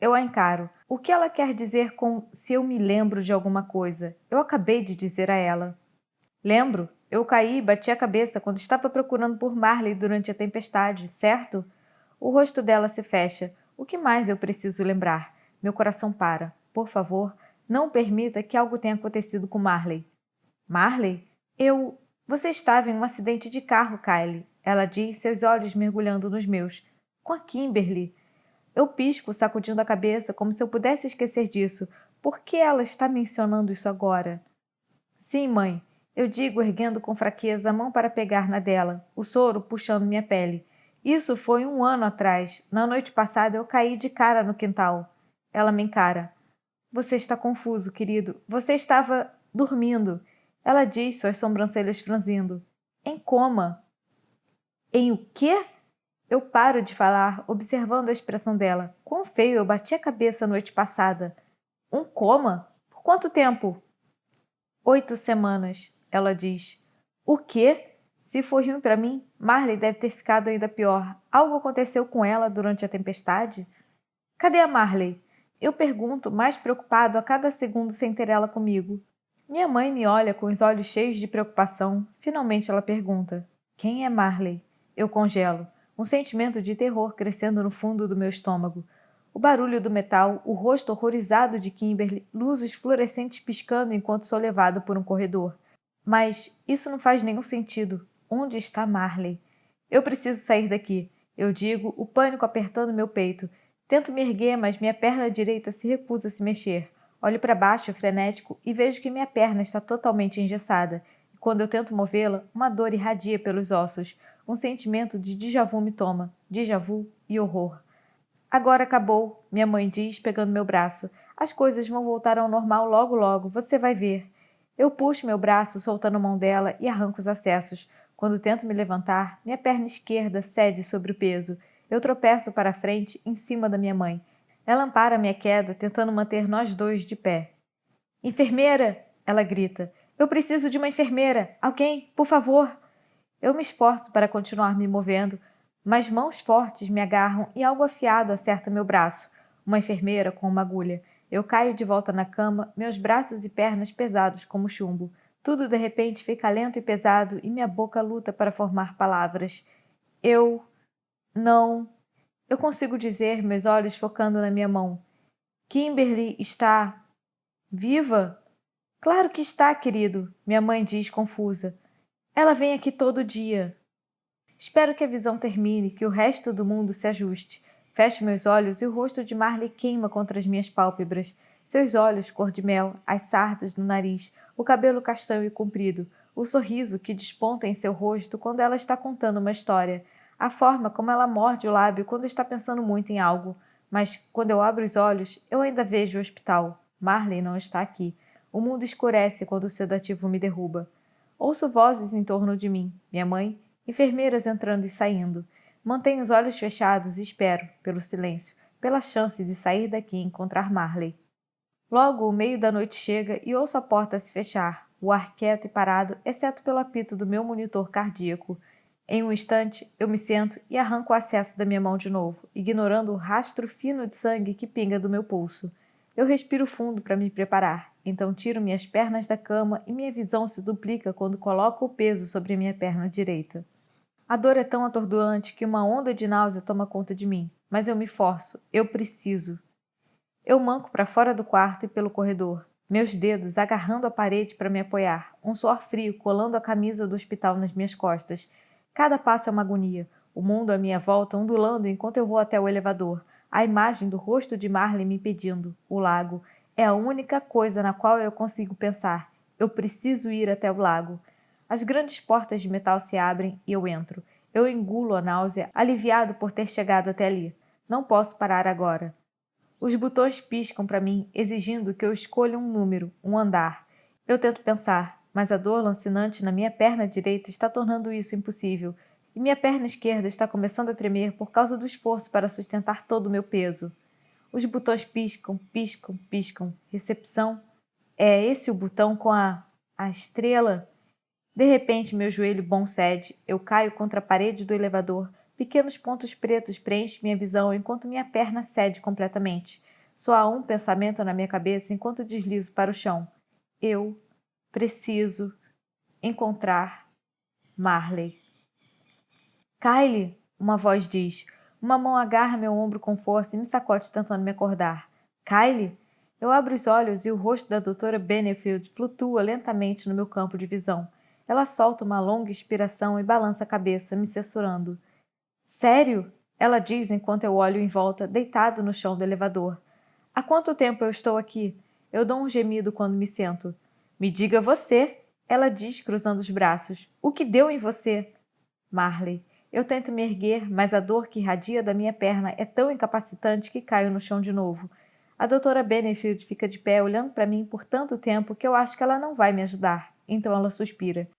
A: Eu a encaro. O que ela quer dizer com se eu me lembro de alguma coisa? Eu acabei de dizer a ela. Lembro. Eu caí e bati a cabeça quando estava procurando por Marley durante a tempestade, certo? O rosto dela se fecha. O que mais eu preciso lembrar? Meu coração para. Por favor, não permita que algo tenha acontecido com Marley. Marley? Você estava em um acidente de carro, Kylie. Ela diz, seus olhos mergulhando nos meus. Com a Kimberly. Eu pisco, sacudindo a cabeça, como se eu pudesse esquecer disso. Por que ela está mencionando isso agora? Sim, mãe. Eu digo, erguendo com fraqueza a mão para pegar na dela, o soro puxando minha pele. Isso foi 1 ano atrás. Na noite passada eu caí de cara no quintal. Ela me encara. Você está confuso, querido. Você estava dormindo. Ela diz, suas sobrancelhas franzindo. Em coma. Em o quê? Eu paro de falar, observando a expressão dela. Quão feio eu bati a cabeça a noite passada. Um coma? Por quanto tempo? 8 semanas, ela diz. O quê? Se for ruim para mim, Marley deve ter ficado ainda pior. Algo aconteceu com ela durante a tempestade? Cadê a Marley? Eu pergunto, mais preocupado a cada segundo sem ter ela comigo. Minha mãe me olha com os olhos cheios de preocupação. Finalmente ela pergunta. Quem é Marley? Eu congelo, um sentimento de terror crescendo no fundo do meu estômago. O barulho do metal, o rosto horrorizado de Kimberly, luzes fluorescentes piscando enquanto sou levado por um corredor. Mas isso não faz nenhum sentido. Onde está Marley? Eu preciso sair daqui. Eu digo, o pânico apertando meu peito. Tento me erguer, mas minha perna direita se recusa a se mexer. Olho para baixo, frenético, e vejo que minha perna está totalmente engessada. E quando eu tento movê-la, uma dor irradia pelos ossos. Um sentimento de déjà vu me toma. Déjà vu e horror. Agora acabou, minha mãe diz, pegando meu braço. As coisas vão voltar ao normal logo logo, você vai ver. Eu puxo meu braço, soltando a mão dela, e arranco os acessos. Quando tento me levantar, minha perna esquerda cede sobre o peso. Eu tropeço para a frente, em cima da minha mãe. Ela ampara minha queda, tentando manter nós dois de pé. Enfermeira! Ela grita. Eu preciso de uma enfermeira! Alguém, por favor! Eu me esforço para continuar me movendo, mas mãos fortes me agarram e algo afiado acerta meu braço. Uma enfermeira com uma agulha. Eu caio de volta na cama, meus braços e pernas pesados como chumbo. Tudo de repente fica lento e pesado e minha boca luta para formar palavras. Eu... não... Eu consigo dizer, meus olhos focando na minha mão. Kimberly está... viva? Claro que está, querido, minha mãe diz confusa. Ela vem aqui todo dia. Espero que a visão termine, que o resto do mundo se ajuste. Fecho meus olhos e o rosto de Marley queima contra as minhas pálpebras. Seus olhos cor de mel, as sardas no nariz, o cabelo castanho e comprido, o sorriso que desponta em seu rosto quando ela está contando uma história, a forma como ela morde o lábio quando está pensando muito em algo. Mas, quando eu abro os olhos, eu ainda vejo o hospital. Marley não está aqui. O mundo escurece quando o sedativo me derruba. Ouço vozes em torno de mim. Minha mãe, enfermeiras entrando e saindo. Mantenho os olhos fechados e espero, pelo silêncio, pela chance de sair daqui e encontrar Marley. Logo, o meio da noite chega e ouço a porta se fechar, o ar quieto e parado, exceto pelo apito do meu monitor cardíaco. Em um instante, eu me sento e arranco o acesso da minha mão de novo, ignorando o rastro fino de sangue que pinga do meu pulso. Eu respiro fundo para me preparar, então tiro minhas pernas da cama e minha visão se duplica quando coloco o peso sobre minha perna direita. A dor é tão atordoante que uma onda de náusea toma conta de mim, mas eu me forço, eu preciso. Eu manco para fora do quarto e pelo corredor, meus dedos agarrando a parede para me apoiar, um suor frio colando a camisa do hospital nas minhas costas. Cada passo é uma agonia, o mundo à minha volta ondulando enquanto eu vou até o elevador, a imagem do rosto de Marley me pedindo, o lago. É a única coisa na qual eu consigo pensar. Eu preciso ir até o lago. As grandes portas de metal se abrem e eu entro. Eu engulo a náusea, aliviado por ter chegado até ali. Não posso parar agora. Os botões piscam para mim, exigindo que eu escolha um número, um andar. Eu tento pensar, mas a dor lancinante na minha perna direita está tornando isso impossível, e minha perna esquerda está começando a tremer por causa do esforço para sustentar todo o meu peso. Os botões piscam, piscam, piscam. Recepção? É esse o botão com a estrela? De repente, meu joelho bom cede. Eu caio contra a parede do elevador. Pequenos pontos pretos preenchem minha visão enquanto minha perna cede completamente. Só há um pensamento na minha cabeça enquanto deslizo para o chão. Eu preciso encontrar Marley. Kylie, uma voz diz. Uma mão agarra meu ombro com força e me sacode tentando me acordar. Kylie? Eu abro os olhos e o rosto da doutora Benefield flutua lentamente no meu campo de visão. Ela solta uma longa expiração e balança a cabeça, me censurando. Sério? Ela diz enquanto eu olho em volta, deitado no chão do elevador. Há quanto tempo eu estou aqui? Eu dou um gemido quando me sento. Me diga você, ela diz, cruzando os braços. O que deu em você? Marley. Eu tento me erguer, mas a dor que irradia da minha perna é tão incapacitante que caio no chão de novo. A doutora Benefield fica de pé olhando para mim por tanto tempo que eu acho que ela não vai me ajudar. Então ela suspira.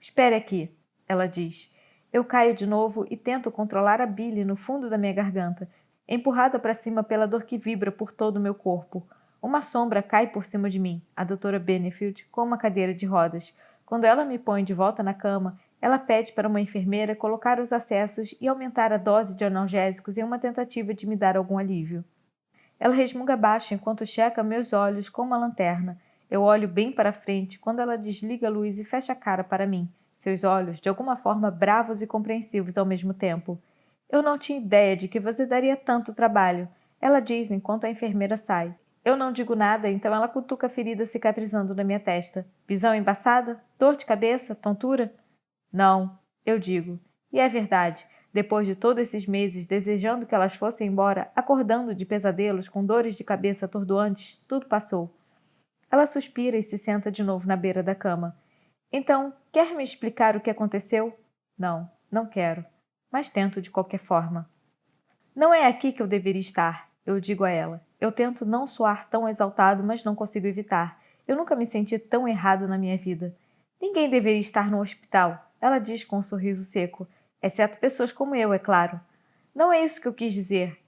A: Espere aqui, ela diz. Eu caio de novo e tento controlar a bile no fundo da minha garganta, empurrada para cima pela dor que vibra por todo o meu corpo. Uma sombra cai por cima de mim, a doutora Benefield, com uma cadeira de rodas. Quando ela me põe de volta na cama, ela pede para uma enfermeira colocar os acessos e aumentar a dose de analgésicos em uma tentativa de me dar algum alívio. Ela resmunga baixo enquanto checa meus olhos com uma lanterna. Eu olho bem para frente quando ela desliga a luz e fecha a cara para mim, seus olhos, de alguma forma, bravos e compreensivos ao mesmo tempo. Eu não tinha ideia de que você daria tanto trabalho, ela diz enquanto a enfermeira sai. Eu não digo nada, então ela cutuca a ferida cicatrizando na minha testa. Visão embaçada? Dor de cabeça? Tontura? Não, eu digo. E é verdade. Depois de todos esses meses desejando que elas fossem embora, acordando de pesadelos com dores de cabeça atordoantes, tudo passou. Ela suspira e se senta de novo na beira da cama. Então, quer me explicar o que aconteceu? Não, não quero. Mas tento de qualquer forma. Não é aqui que eu deveria estar, eu digo a ela. Eu tento não soar tão exaltado, mas não consigo evitar. Eu nunca me senti tão errado na minha vida. Ninguém deveria estar no hospital, ela diz com um sorriso seco. Exceto pessoas como eu, é claro. Não é isso que eu quis dizer.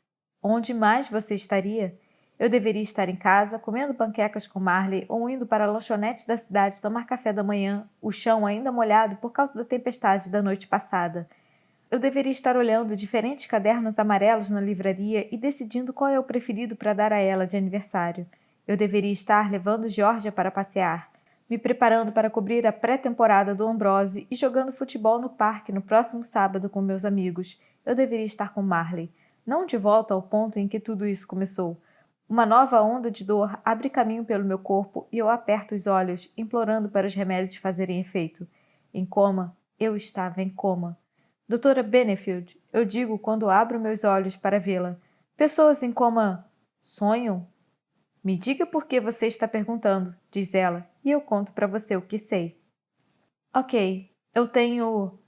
A: Onde mais você estaria? Eu deveria estar em casa, comendo panquecas com Marley ou indo para a lanchonete da cidade tomar café da manhã, o chão ainda molhado por causa da tempestade da noite passada. Eu deveria estar olhando diferentes cadernos amarelos na livraria e decidindo qual é o preferido para dar a ela de aniversário. Eu deveria estar levando Georgia para passear, me preparando para cobrir a pré-temporada do Ambrose e jogando futebol no parque no próximo sábado com meus amigos. Eu deveria estar com Marley, não de volta ao ponto em que tudo isso começou. Uma nova onda de dor abre caminho pelo meu corpo e eu aperto os olhos, implorando para os remédios fazerem efeito. Em coma, eu estava em coma. Doutora Benefield, eu digo quando abro meus olhos para vê-la. Pessoas em coma sonham? Me diga por que você está perguntando, diz ela, e eu conto para você o que sei. Ok, eu tenho...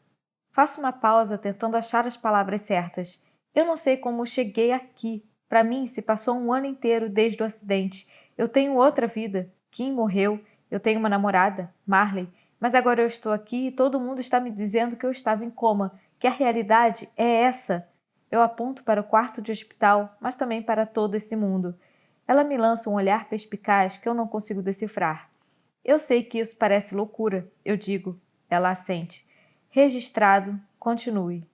A: Faço uma pausa tentando achar as palavras certas. Eu não sei como cheguei aqui. Para mim, se passou um ano inteiro desde o acidente. Eu tenho outra vida. Kim morreu. Eu tenho uma namorada, Marley. Mas agora eu estou aqui e todo mundo está me dizendo que eu estava em coma, que a realidade é essa. Eu aponto para o quarto de hospital, mas também para todo esse mundo. Ela me lança um olhar perspicaz que eu não consigo decifrar. Eu sei que isso parece loucura, eu digo. Ela assente. Registrado, continue.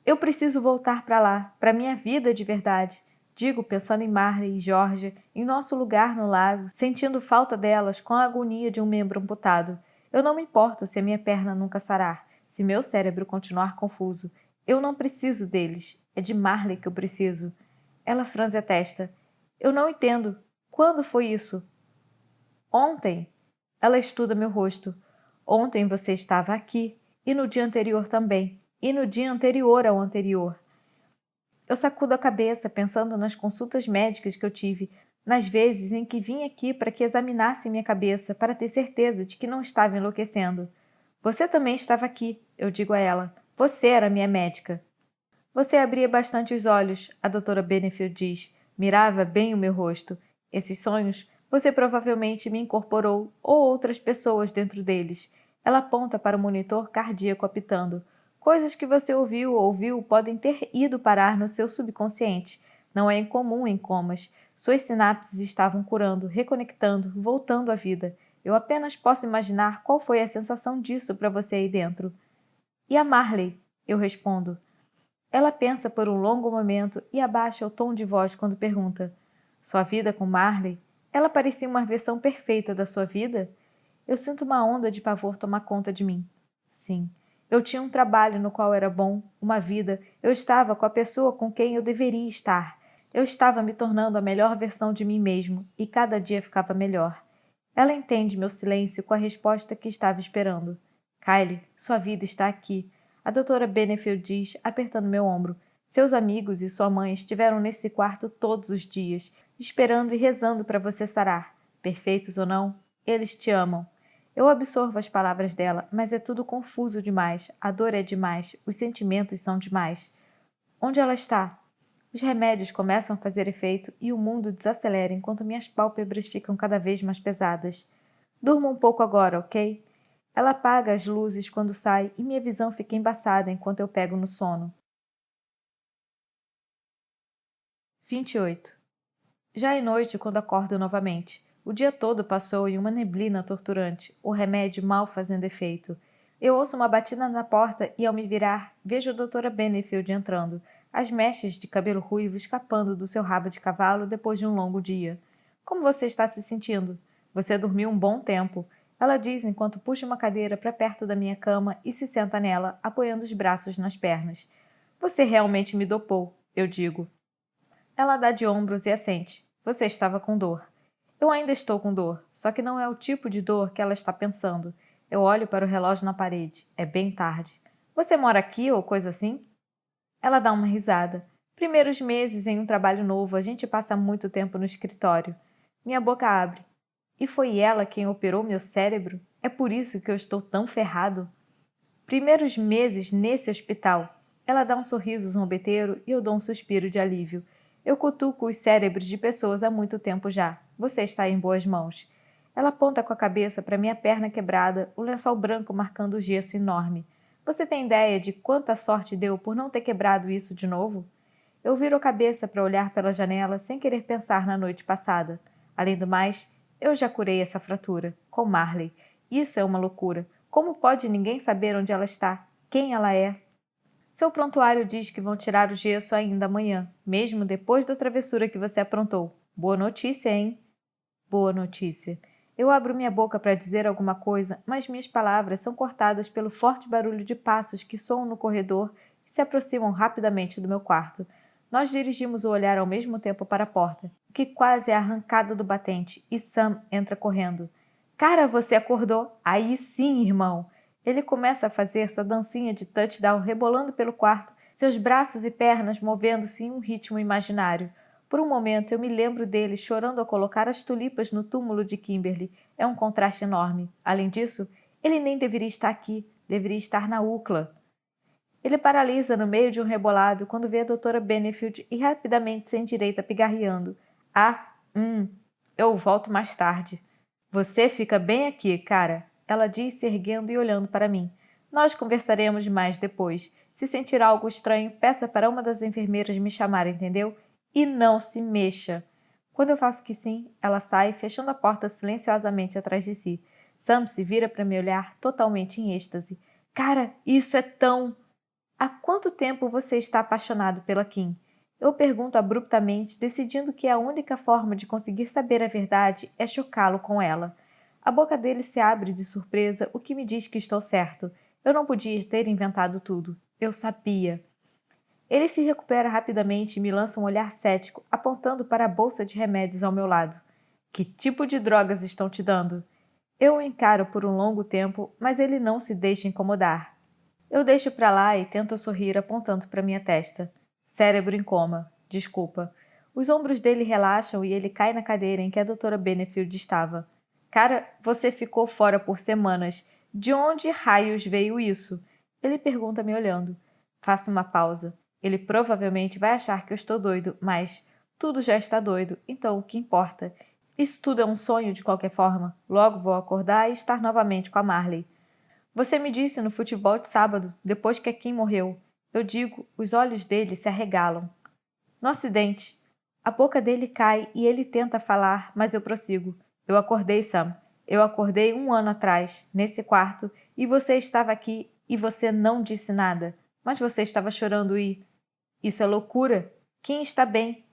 A: Eu preciso voltar para lá, para minha vida de verdade. Digo pensando em Marley e Georgia, em nosso lugar no lago, sentindo falta delas com a agonia de um membro amputado. Eu não me importo se a minha perna nunca sarar, se meu cérebro continuar confuso. Eu não preciso deles. É de Marley que eu preciso. Ela franze a testa. Eu não entendo. Quando foi isso? Ontem. Ela estuda meu rosto. Ontem você estava aqui. E no dia anterior também. E no dia anterior ao anterior. Eu sacudo a cabeça pensando nas consultas médicas que eu tive, nas vezes em que vim aqui para que examinassem minha cabeça para ter certeza de que não estava enlouquecendo. Você também estava aqui, eu digo a ela. Você era minha médica. Você abria bastante os olhos, a doutora Benefield diz. Mirava bem o meu rosto. Esses sonhos, você provavelmente me incorporou ou outras pessoas dentro deles. Ela aponta para o monitor cardíaco apitando. Coisas que você ouviu ou viu podem ter ido parar no seu subconsciente. Não é incomum em comas. Suas sinapses estavam curando, reconectando, voltando à vida. Eu apenas posso imaginar qual foi a sensação disso para você aí dentro. E a Marley? Eu respondo. Ela pensa por um longo momento e abaixa o tom de voz quando pergunta: Sua vida com Marley? Ela parecia uma versão perfeita da sua vida? Eu sinto uma onda de pavor tomar conta de mim. Sim, eu tinha um trabalho no qual era bom, uma vida, eu estava com a pessoa com quem eu deveria estar. Eu estava me tornando a melhor versão de mim mesmo e cada dia ficava melhor. Ela entende meu silêncio com a resposta que estava esperando. Kylie, sua vida está aqui. A doutora Benefield diz, apertando meu ombro. Seus amigos e sua mãe estiveram nesse quarto todos os dias, esperando e rezando para você sarar. Perfeitos ou não, eles te amam. Eu absorvo as palavras dela, mas é tudo confuso demais. A dor é demais. Os sentimentos são demais. Onde ela está? Os remédios começam a fazer efeito e o mundo desacelera enquanto minhas pálpebras ficam cada vez mais pesadas. Durma um pouco agora, ok? Ela apaga as luzes quando sai e minha visão fica embaçada enquanto eu pego no sono. 28. Já é noite quando acordo novamente. O dia todo passou em uma neblina torturante, o remédio mal fazendo efeito. Eu ouço uma batida na porta e, ao me virar, vejo a doutora Benefield entrando, as mechas de cabelo ruivo escapando do seu rabo de cavalo depois de um longo dia. Como você está se sentindo? Você dormiu um bom tempo. Ela diz enquanto puxa uma cadeira para perto da minha cama e se senta nela, apoiando os braços nas pernas. Você realmente me dopou, eu digo. Ela dá de ombros e assente. Você estava com dor. Eu ainda estou com dor, só que não é o tipo de dor que ela está pensando. Eu olho para o relógio na parede. É bem tarde. Você mora aqui ou coisa assim? Ela dá uma risada. Primeiros meses em um trabalho novo, a gente passa muito tempo no escritório. Minha boca abre. E foi ela quem operou meu cérebro? É por isso que eu estou tão ferrado? Primeiros meses nesse hospital. Ela dá um sorriso zombeteiro e eu dou um suspiro de alívio. Eu cutuco os cérebros de pessoas há muito tempo já. Você está em boas mãos. Ela aponta com a cabeça para minha perna quebrada, o lençol branco marcando o gesso enorme. Você tem ideia de quanta sorte deu por não ter quebrado isso de novo? Eu viro a cabeça para olhar pela janela sem querer pensar na noite passada. Além do mais, eu já curei essa fratura, com Marley. Isso é uma loucura. Como pode ninguém saber onde ela está? Quem ela é? Seu prontuário diz que vão tirar o gesso ainda amanhã, mesmo depois da travessura que você aprontou. Boa notícia, hein? Boa notícia. Eu abro minha boca para dizer alguma coisa, mas minhas palavras são cortadas pelo forte barulho de passos que soam no corredor e se aproximam rapidamente do meu quarto. Nós dirigimos o olhar ao mesmo tempo para a porta, que quase é arrancada do batente, e Sam entra correndo. Cara, você acordou? Aí sim, irmão! Ele começa a fazer sua dancinha de touchdown rebolando pelo quarto, seus braços e pernas movendo-se em um ritmo imaginário. Por um momento eu me lembro dele chorando ao colocar as tulipas no túmulo de Kimberly. É um contraste enorme. Além disso, ele nem deveria estar aqui, deveria estar na UCLA. Ele paralisa no meio de um rebolado quando vê a doutora Benefield e rapidamente se endireita pigarreando. Eu volto mais tarde. Você fica bem aqui, cara, ela diz se erguendo e olhando para mim. Nós conversaremos mais depois. Se sentir algo estranho, peça para uma das enfermeiras me chamar, entendeu? E não se mexa. Quando eu faço que sim, ela sai, fechando a porta silenciosamente atrás de si. Sam se vira para me olhar, totalmente em êxtase. Cara, isso é tão... Há quanto tempo você está apaixonado pela Kim? Eu pergunto abruptamente, decidindo que a única forma de conseguir saber a verdade é chocá-lo com ela. A boca dele se abre de surpresa, o que me diz que estou certo. Eu não podia ter inventado tudo. Eu sabia. Ele se recupera rapidamente e me lança um olhar cético, apontando para a bolsa de remédios ao meu lado. Que tipo de drogas estão te dando? Eu o encaro por um longo tempo, mas ele não se deixa incomodar. Eu deixo para lá e tento sorrir apontando para minha testa. Cérebro em coma. Desculpa. Os ombros dele relaxam e ele cai na cadeira em que a doutora Benefield estava. Cara, você ficou fora por semanas. De onde raios veio isso? Ele pergunta me olhando. Faço uma pausa. Ele provavelmente vai achar que eu estou doido, mas tudo já está doido, então o que importa? Isso tudo é um sonho de qualquer forma. Logo vou acordar e estar novamente com a Marley. Você me disse no futebol de sábado, depois que a Kim morreu. Eu digo, os olhos dele se arregalam. No acidente. A boca dele cai e ele tenta falar, mas eu prossigo. Eu acordei, Sam. Eu acordei 1 ano atrás, nesse quarto, e você estava aqui e você não disse nada. Mas você estava chorando e... Isso é loucura. Kim está bem.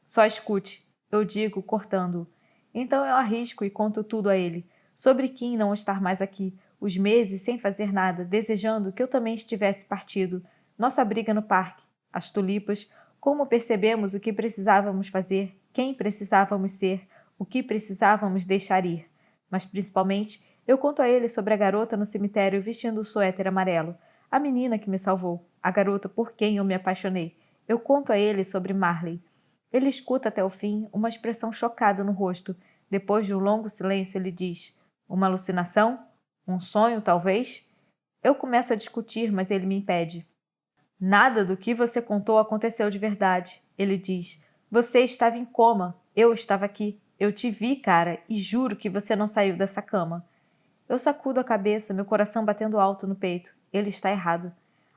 A: Só escute, eu digo, cortando-o. Então eu arrisco e conto tudo a ele. Sobre Kim não estar mais aqui, os meses sem fazer nada, desejando que eu também estivesse partido, nossa briga no parque, as tulipas, como percebemos o que precisávamos fazer, quem precisávamos ser, o que precisávamos deixar ir. Mas principalmente, eu conto a ele sobre a garota no cemitério vestindo o suéter amarelo, a menina que me salvou, a garota por quem eu me apaixonei. Eu conto a ele sobre Marley. Ele escuta até o fim, uma expressão chocada no rosto. Depois de um longo silêncio, ele diz: Uma alucinação? Um sonho, talvez? Eu começo a discutir, mas ele me impede. Nada do que você contou aconteceu de verdade, ele diz. Você estava em coma. Eu estava aqui. Eu te vi, cara, e juro que você não saiu dessa cama. Eu sacudo a cabeça, meu coração batendo alto no peito. Ele está errado.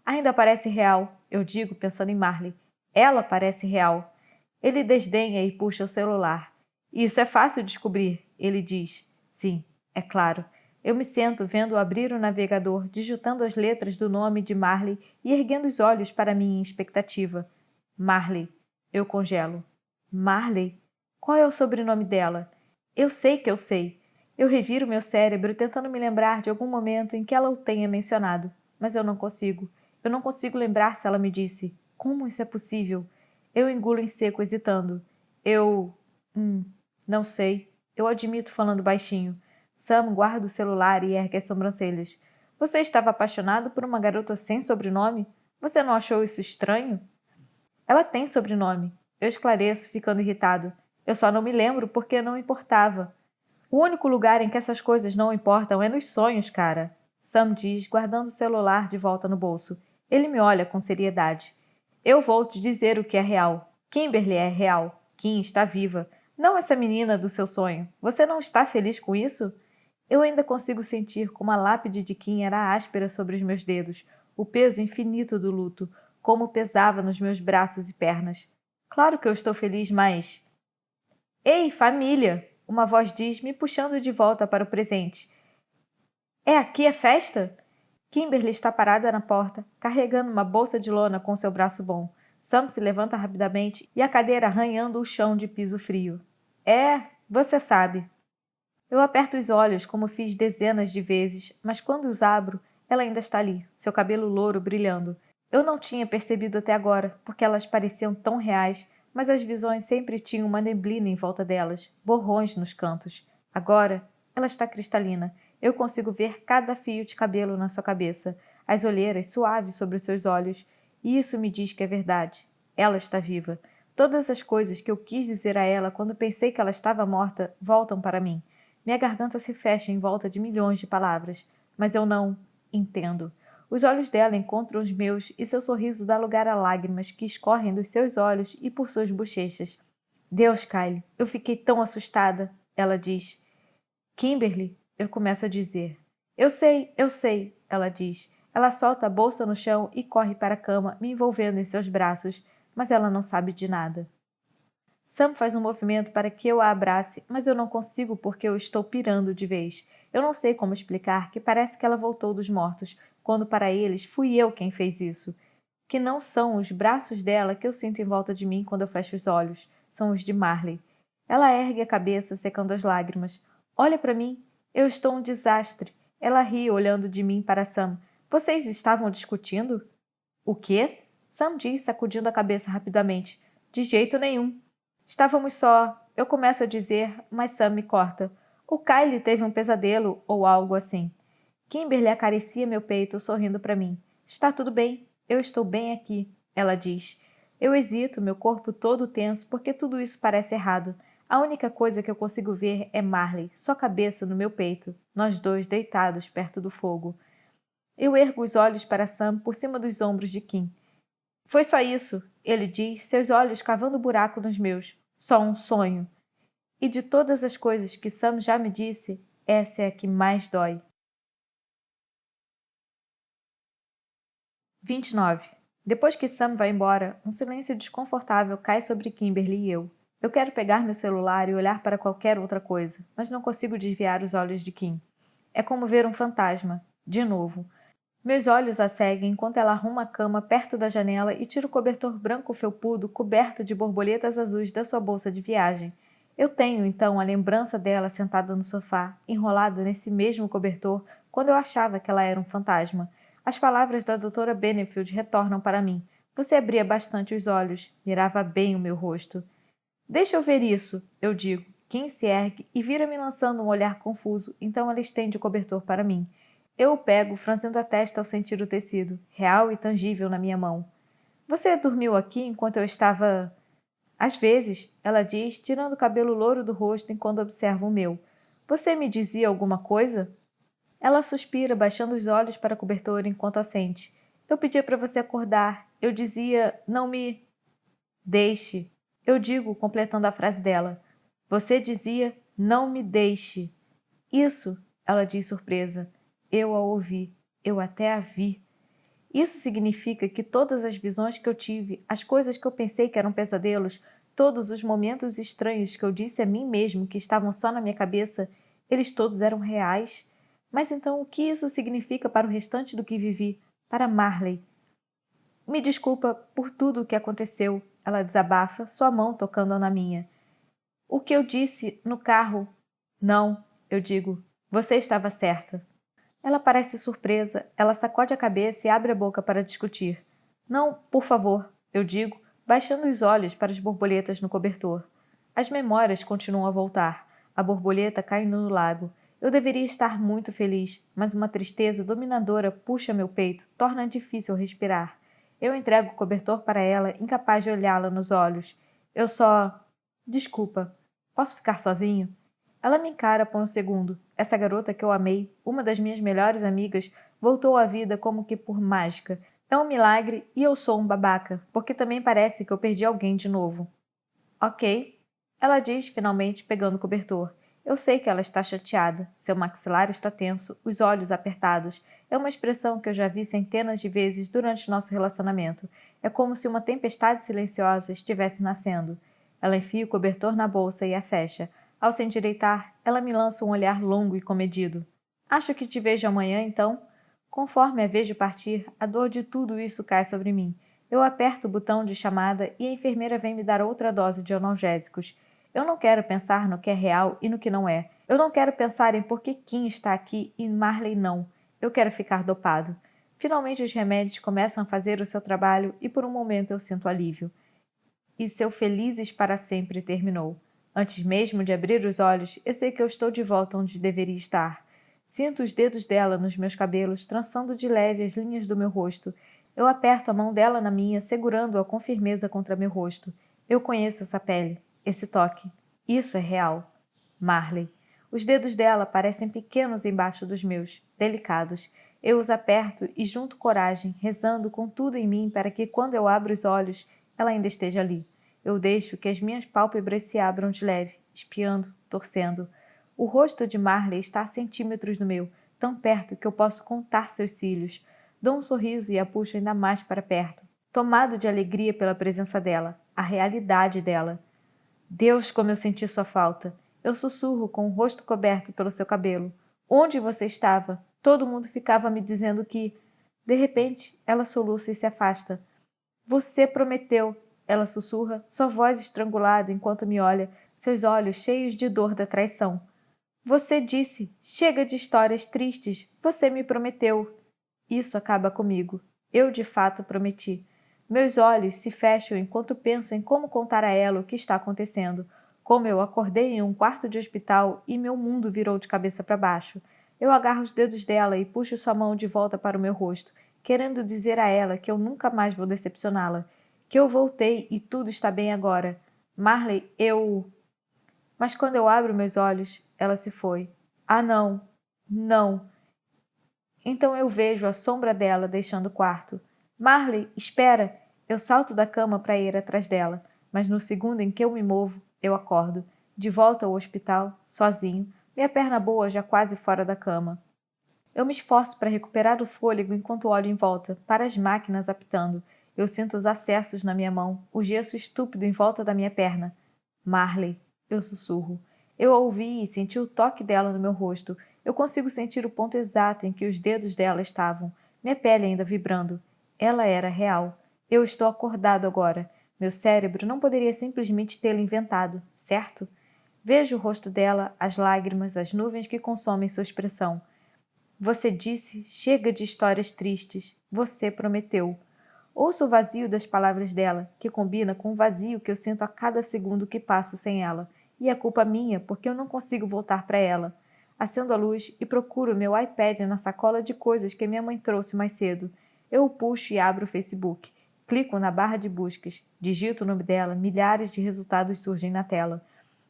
A: Ainda parece real, eu digo, pensando em Marley. Ela parece real. Ele desdenha e puxa o celular. Isso é fácil descobrir, ele diz. Sim, é claro. Eu me sento vendo-o abrir o navegador, digitando as letras do nome de Marley e erguendo os olhos para mim em expectativa. Marley. Eu congelo. Marley? Qual é o sobrenome dela? Eu sei que eu sei. Eu reviro meu cérebro tentando me lembrar de algum momento em que ela o tenha mencionado, mas eu não consigo. Eu não consigo lembrar se ela me disse. Como isso é possível? Eu engulo em seco, hesitando. Eu... não sei. Eu admito falando baixinho. Sam guarda o celular e ergue as sobrancelhas. Você estava apaixonado por uma garota sem sobrenome? Você não achou isso estranho? Ela tem sobrenome. Eu esclareço, ficando irritado. Eu só não me lembro porque não importava. O único lugar em que essas coisas não importam é nos sonhos, cara. Sam diz, guardando o celular de volta no bolso. Ele me olha com seriedade. Eu vou te dizer o que é real. Kimberly é real. Kim está viva. Não essa menina do seu sonho. Você não está feliz com isso? Eu ainda consigo sentir como a lápide de Kim era áspera sobre os meus dedos, o peso infinito do luto, como pesava nos meus braços e pernas. Claro que eu estou feliz, mas... Ei, família! Uma voz diz, me puxando de volta para o presente. É aqui a festa? Kimberly está parada na porta, carregando uma bolsa de lona com seu braço bom. Sam se levanta rapidamente e a cadeira arranhando o chão de piso frio. É, você sabe. Eu aperto os olhos, como fiz dezenas de vezes, mas quando os abro, ela ainda está ali, seu cabelo louro brilhando. Eu não tinha percebido até agora, porque elas pareciam tão reais, mas as visões sempre tinham uma neblina em volta delas, borrões nos cantos. Agora, ela está cristalina. Eu consigo ver cada fio de cabelo na sua cabeça, as olheiras suaves sobre os seus olhos, e isso me diz que é verdade. Ela está viva. Todas as coisas que eu quis dizer a ela quando pensei que ela estava morta voltam para mim. Minha garganta se fecha em volta de milhões de palavras, mas eu não entendo. Os olhos dela encontram os meus e seu sorriso dá lugar a lágrimas que escorrem dos seus olhos e por suas bochechas. Deus, Kyle, eu fiquei tão assustada, ela diz. Kimberly, eu começo a dizer. Eu sei, ela diz. Ela solta a bolsa no chão e corre para a cama, me envolvendo em seus braços, mas ela não sabe de nada. Sam faz um movimento para que eu a abrace, mas eu não consigo porque eu estou pirando de vez. Eu não sei como explicar que parece que ela voltou dos mortos, quando para eles fui eu quem fez isso. Que não são os braços dela que eu sinto em volta de mim quando eu fecho os olhos, são os de Marley. Ela ergue a cabeça, secando as lágrimas. Olha para mim, eu estou um desastre. Ela ri, olhando de mim para Sam. Vocês estavam discutindo? O quê? Sam diz, sacudindo a cabeça rapidamente. De jeito nenhum. Estávamos só. Eu começo a dizer, mas Sam me corta. O Kyle teve um pesadelo ou algo assim. Kimberly acaricia meu peito, sorrindo para mim. Está tudo bem. Eu estou bem aqui, ela diz. Eu hesito, meu corpo todo tenso, porque tudo isso parece errado. A única coisa que eu consigo ver é Marley, sua cabeça no meu peito, nós dois deitados perto do fogo. Eu ergo os olhos para Sam por cima dos ombros de Kim. Foi só isso, ele diz, seus olhos cavando buraco nos meus. Só um sonho. E de todas as coisas que Sam já me disse, essa é a que mais dói. 29. Depois que Sam vai embora, um silêncio desconfortável cai sobre Kimberly e eu. Eu quero pegar meu celular e olhar para qualquer outra coisa, mas não consigo desviar os olhos de Kim. É como ver um fantasma. De novo. Meus olhos a seguem enquanto ela arruma a cama perto da janela e tira o cobertor branco felpudo coberto de borboletas azuis da sua bolsa de viagem. Eu tenho, então, a lembrança dela sentada no sofá, enrolada nesse mesmo cobertor, quando eu achava que ela era um fantasma. As palavras da doutora Benefield retornam para mim. Você abria bastante os olhos, mirava bem o meu rosto. Deixa eu ver isso, eu digo. Kim se ergue e vira-me lançando um olhar confuso, então ela estende o cobertor para mim. Eu o pego, franzindo a testa ao sentir o tecido, real e tangível na minha mão. Você dormiu aqui enquanto eu estava... Às vezes, ela diz, tirando o cabelo louro do rosto enquanto observa o meu. Você me dizia alguma coisa? Ela suspira, baixando os olhos para a cobertura enquanto assente. Eu pedia para você acordar. Eu dizia, não me... Deixe. Eu digo, completando a frase dela. Você dizia, não me deixe. Isso, ela diz surpresa. Eu a ouvi. Eu até a vi. Isso significa que todas as visões que eu tive, as coisas que eu pensei que eram pesadelos, todos os momentos estranhos que eu disse a mim mesmo que estavam só na minha cabeça, eles todos eram reais. Mas então o que isso significa para o restante do que vivi, para Marley? Me desculpa por tudo o que aconteceu, ela desabafa, sua mão tocando na minha. O que eu disse no carro? Não, eu digo. Você estava certa. Ela parece surpresa, ela sacode a cabeça e abre a boca para discutir. Não, por favor, eu digo, baixando os olhos para as borboletas no cobertor. As memórias continuam a voltar, a borboleta caindo no lago. Eu deveria estar muito feliz, mas uma tristeza dominadora puxa meu peito, torna difícil respirar. Eu entrego o cobertor para ela, incapaz de olhá-la nos olhos. Eu só... Desculpa. Posso ficar sozinho? Ela me encara por um segundo. Essa garota que eu amei, uma das minhas melhores amigas, voltou à vida como que por mágica. É um milagre e eu sou um babaca, porque também parece que eu perdi alguém de novo. Ok. Ela diz, finalmente, pegando o cobertor. Eu sei que ela está chateada. Seu maxilar está tenso, os olhos apertados. É uma expressão que eu já vi centenas de vezes durante nosso relacionamento. É como se uma tempestade silenciosa estivesse nascendo. Ela enfia o cobertor na bolsa e a fecha. Ao se endireitar, ela me lança um olhar longo e comedido. Acho que te vejo amanhã, então? Conforme a vejo partir, a dor de tudo isso cai sobre mim. Eu aperto o botão de chamada e a enfermeira vem me dar outra dose de analgésicos. Eu não quero pensar no que é real e no que não é. Eu não quero pensar em por que Kim está aqui e Marley não. Eu quero ficar dopado. Finalmente os remédios começam a fazer o seu trabalho e por um momento eu sinto alívio. E seu felizes para sempre terminou. Antes mesmo de abrir os olhos, eu sei que eu estou de volta onde deveria estar. Sinto os dedos dela nos meus cabelos, trançando de leve as linhas do meu rosto. Eu aperto a mão dela na minha, segurando-a com firmeza contra meu rosto. Eu conheço essa pele, esse toque. Isso é real. Marley. Os dedos dela parecem pequenos embaixo dos meus, delicados. Eu os aperto e junto coragem, rezando com tudo em mim para que, quando eu abro os olhos, ela ainda esteja ali. Eu deixo que as minhas pálpebras se abram de leve, espiando, torcendo. O rosto de Marley está a centímetros do meu, tão perto que eu posso contar seus cílios. Dou um sorriso e a puxo ainda mais para perto, tomado de alegria pela presença dela, a realidade dela. Deus, como eu senti sua falta. Eu sussurro com o rosto coberto pelo seu cabelo. Onde você estava? Todo mundo ficava me dizendo que... De repente, ela soluça e se afasta. Você prometeu, ela sussurra, sua voz estrangulada enquanto me olha, seus olhos cheios de dor da traição. Você disse, chega de histórias tristes, você me prometeu. Isso acaba comigo. Eu de fato prometi. Meus olhos se fecham enquanto penso em como contar a ela o que está acontecendo, como eu acordei em um quarto de hospital e meu mundo virou de cabeça para baixo. Eu agarro os dedos dela e puxo sua mão de volta para o meu rosto, querendo dizer a ela que eu nunca mais vou decepcioná-la, que eu voltei e tudo está bem agora. Marley, eu... Mas quando eu abro meus olhos, ela se foi. Ah, não! Não! Então eu vejo a sombra dela deixando o quarto. Marley, espera! Eu salto da cama para ir atrás dela, mas no segundo em que eu me movo, eu acordo. De volta ao hospital, sozinho, minha perna boa já quase fora da cama. Eu me esforço para recuperar o fôlego enquanto olho em volta, para as máquinas apitando. Eu sinto os acessos na minha mão, o gesso estúpido em volta da minha perna. Marley, eu sussurro. Eu a ouvi e senti o toque dela no meu rosto. Eu consigo sentir o ponto exato em que os dedos dela estavam, minha pele ainda vibrando. Ela era real. Eu estou acordado agora. Meu cérebro não poderia simplesmente tê-la inventado, certo? Vejo o rosto dela, as lágrimas, as nuvens que consomem sua expressão. Você disse, chega de histórias tristes. Você prometeu. Ouço o vazio das palavras dela, que combina com o vazio que eu sinto a cada segundo que passo sem ela. E é culpa minha, porque eu não consigo voltar para ela. Acendo a luz e procuro meu iPad na sacola de coisas que minha mãe trouxe mais cedo. Eu o puxo e abro o Facebook. Clico na barra de buscas. Digito o nome dela, milhares de resultados surgem na tela.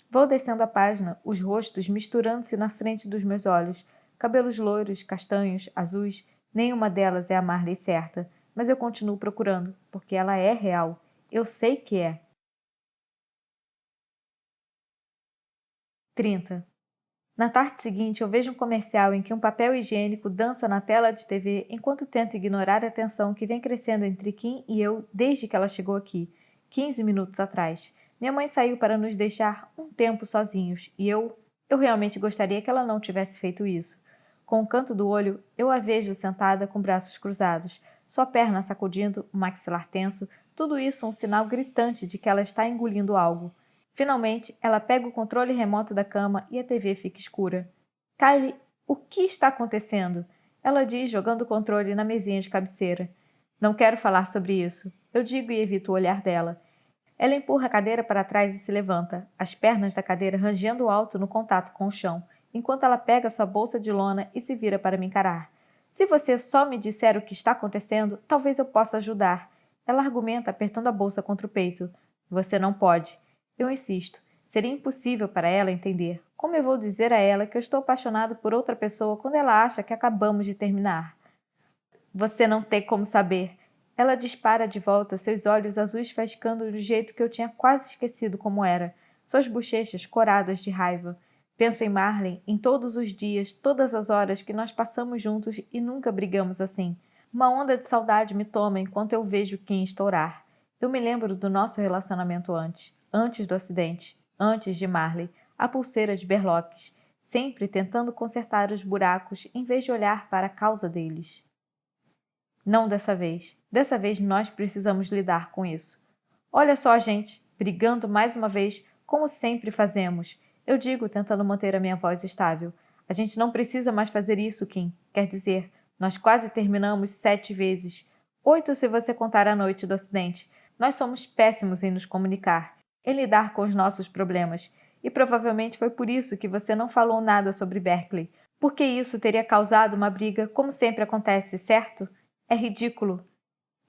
A: Vou descendo a página, os rostos misturando-se na frente dos meus olhos. Cabelos loiros, castanhos, azuis, nenhuma delas é a Marley certa. Mas eu continuo procurando, porque ela é real. Eu sei que é. 30. Na tarde seguinte, eu vejo um comercial em que um papel higiênico dança na tela de TV enquanto tento ignorar a tensão que vem crescendo entre Kim e eu desde que ela chegou aqui, 15 minutos atrás. Minha mãe saiu para nos deixar um tempo sozinhos e eu realmente gostaria que ela não tivesse feito isso. Com o canto do olho, eu a vejo sentada com braços cruzados, sua perna sacudindo, o maxilar tenso, tudo isso um sinal gritante de que ela está engolindo algo. Finalmente, ela pega o controle remoto da cama e a TV fica escura. Kylie, o que está acontecendo? Ela diz, jogando o controle na mesinha de cabeceira. Não quero falar sobre isso. Eu digo e evito o olhar dela. Ela empurra a cadeira para trás e se levanta, as pernas da cadeira rangendo alto no contato com o chão, enquanto ela pega sua bolsa de lona e se vira para me encarar. Se você só me disser o que está acontecendo, talvez eu possa ajudar. Ela argumenta, apertando a bolsa contra o peito. Você não pode. Eu insisto. Seria impossível para ela entender. Como eu vou dizer a ela que eu estou apaixonado por outra pessoa quando ela acha que acabamos de terminar? Você não tem como saber. Ela dispara de volta, seus olhos azuis faiscando do jeito que eu tinha quase esquecido como era, suas bochechas coradas de raiva. Penso em Marley, em todos os dias, todas as horas que nós passamos juntos e nunca brigamos assim. Uma onda de saudade me toma enquanto eu vejo Kim estourar. Eu me lembro do nosso relacionamento antes do acidente, antes de Marley, a pulseira de berloques, sempre tentando consertar os buracos em vez de olhar para a causa deles. Não dessa vez. Dessa vez nós precisamos lidar com isso. Olha só a gente, brigando mais uma vez, como sempre fazemos. Eu digo, tentando manter a minha voz estável. A gente não precisa mais fazer isso, Kim. Quer dizer, nós quase terminamos 7 vezes. 8 se você contar a noite do acidente. Nós somos péssimos em nos comunicar, em lidar com os nossos problemas. E provavelmente foi por isso que você não falou nada sobre Berkeley. Porque isso teria causado uma briga, como sempre acontece, certo? É ridículo.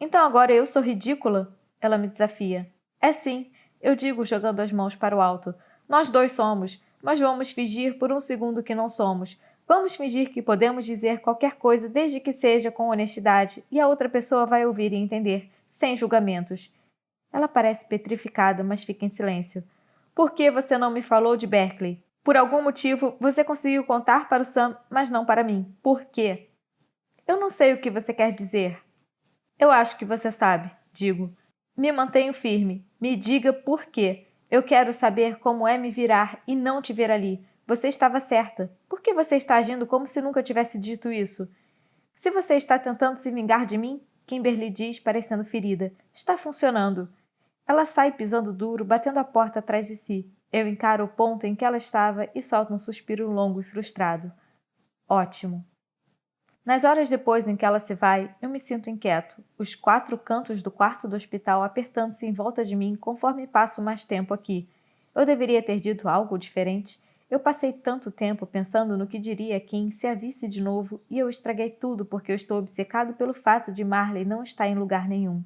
A: Então agora eu sou ridícula? Ela me desafia. É sim, eu digo jogando as mãos para o alto. Nós dois somos, mas vamos fingir por um segundo que não somos. Vamos fingir que podemos dizer qualquer coisa desde que seja com honestidade e a outra pessoa vai ouvir e entender, sem julgamentos. Ela parece petrificada, mas fica em silêncio. Por que você não me falou de Berkeley? Por algum motivo, você conseguiu contar para o Sam, mas não para mim. Por quê? Eu não sei o que você quer dizer. Eu acho que você sabe, digo. Me mantenho firme. Me diga por quê. Eu quero saber como é me virar e não te ver ali. Você estava certa. Por que você está agindo como se nunca tivesse dito isso? Se você está tentando se vingar de mim, Kimberly diz, parecendo ferida. Está funcionando. Ela sai pisando duro, batendo a porta atrás de si. Eu encaro o ponto em que ela estava e solto um suspiro longo e frustrado. Ótimo. Nas horas depois em que ela se vai, eu me sinto inquieto, os 4 cantos do quarto do hospital apertando-se em volta de mim conforme passo mais tempo aqui. Eu deveria ter dito algo diferente. Eu passei tanto tempo pensando no que diria a Kim se a visse de novo e eu estraguei tudo porque eu estou obcecado pelo fato de Marley não estar em lugar nenhum.